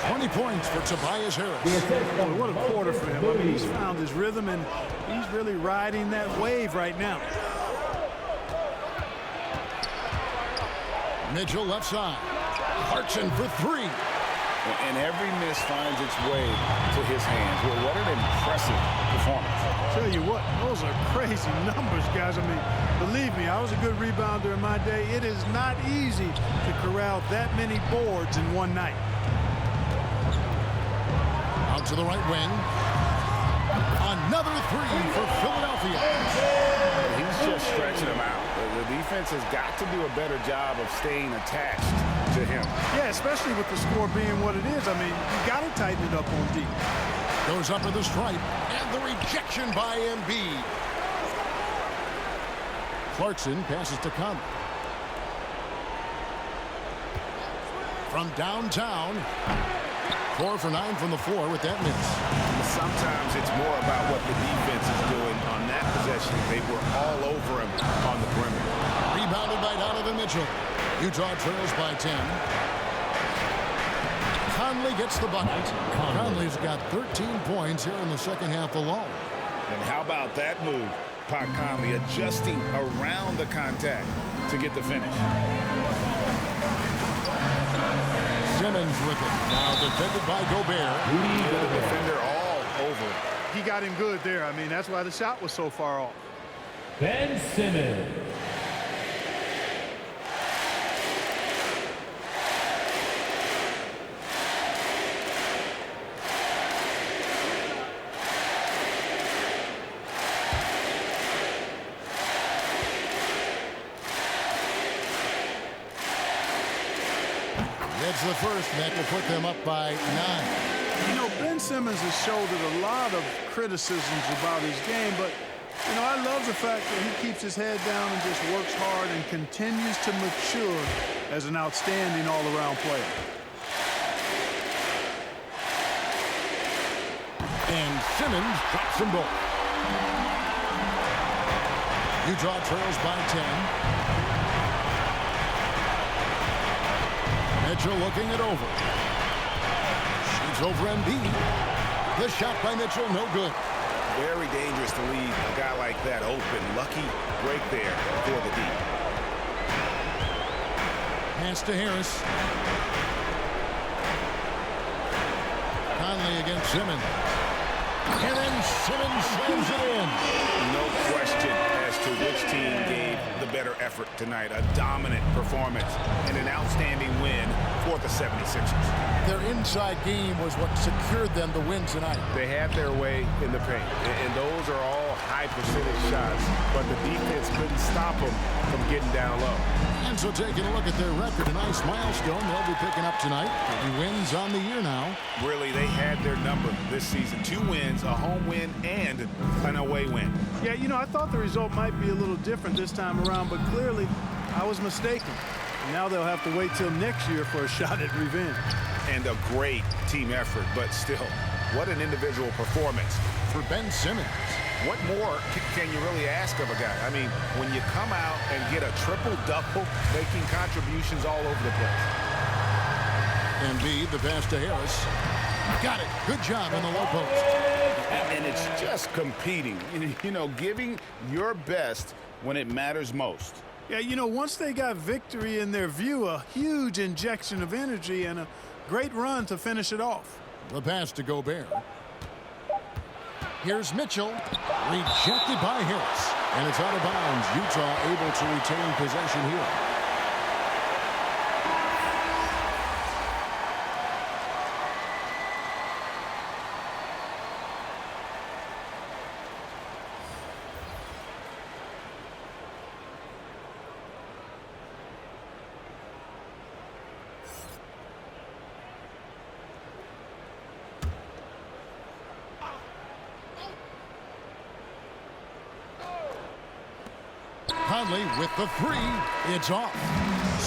20 points for Tobias Harris. Boy, what a quarter for him. I mean, he's found his rhythm, and he's really riding that wave right now. Mitchell left side. Clarkson for 3. And every miss finds its way to his hands. Well, what an impressive performance. Tell you what, those are crazy numbers, guys. I mean, believe me, I was a good rebounder in my day. It is not easy to corral that many boards in one night. Out to the right wing. Another 3 for Philadelphia. He's just stretching them out. The defense has got to do a better job of staying attached to him. Yeah, especially with the score being what it is. I mean, you got to tighten it up on D. Goes up with the stripe. And the rejection by Embiid. Clarkson passes to Conley. From downtown. 4 for 9 from the floor with that miss. Sometimes it's more about what the defense is doing on that possession. They were all over him on the perimeter. Rebounded by Donovan Mitchell. Utah trails by 10. Conley gets the bucket. Conley's got 13 points here in the second half alone. And how about that move? Pat Conley adjusting around the contact to get the finish. Simmons with it. Now defended by Gobert. The defender all over. He got him good there. I mean, that's why the shot was so far off. Ben Simmons. That's the first. That will put them up by 9. You know, Ben Simmons has shouldered a lot of criticisms about his game, but, you know, I love the fact that he keeps his head down and just works hard and continues to mature as an outstanding all-around player. And Simmons drops them both. Utah trails by 10. Mitchell looking it over. Shoots over Embiid. The shot by Mitchell, no good. Very dangerous to leave a guy like that open. Lucky break there for the D. Pass to Harris. Conley against Simmons. And then Simmons slams it in. No question as to which team gave the better effort tonight. A dominant performance and an outstanding win for the 76ers. Their inside game was what secured them the win tonight. They had their way in the paint, and those are all high percentage shots, but the defense couldn't stop them from getting down low. And so taking a look at their record, a nice milestone they'll be picking up tonight. 30 wins on the year now. Really, they had their number this season. 2 wins, a home win, and an away win. Yeah, you know, I thought the result might be a little different this time around, but clearly I was mistaken. Now they'll have to wait till next year for a shot at revenge. And a great team effort, but still, what an individual performance for Ben Simmons. What more can you really ask of a guy? I mean, when you come out and get a triple-double, making contributions all over the place. Embiid, the pass to Harris. Got it. Good job on the low post. And it's just competing, you know, giving your best when it matters most. Yeah, you know, once they got victory in their view, a huge injection of energy and a great run to finish it off. The pass to Gobert. Here's Mitchell. Rejected by Harris. And it's out of bounds. Utah able to retain possession here. Stanley with the three. It's off.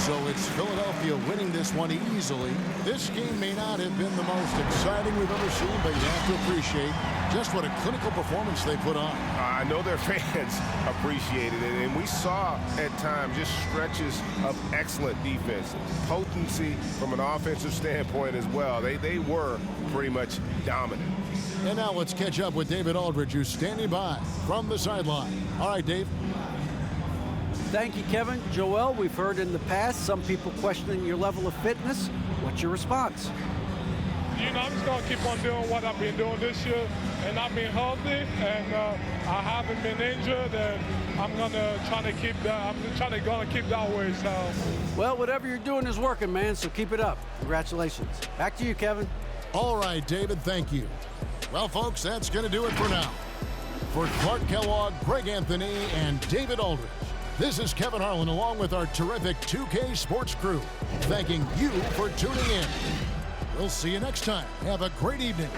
So it's Philadelphia winning this one easily. This game may not have been the most exciting we've ever seen, but you have to appreciate just what a clinical performance they put on. I know their fans appreciated it, and we saw at times just stretches of excellent defense, potency from an offensive standpoint as well. They were pretty much dominant. And now let's catch up with David Aldridge, who's standing by from the sideline. All right, Dave. Thank you, Kevin. Joel, we've heard in the past some people questioning your level of fitness. What's your response? You know, I'm just going to keep on doing what I've been doing this year, and I've been healthy, and I haven't been injured, and I'm going to try to keep that. I'm going to keep that way. So. Well, whatever you're doing is working, man, so keep it up. Congratulations. Back to you, Kevin. All right, David, thank you. Well, folks, that's going to do it for now. For Clark Kellogg, Greg Anthony, and David Aldridge, this is Kevin Harlan along with our terrific 2K Sports crew, thanking you for tuning in. We'll see you next time. Have a great evening.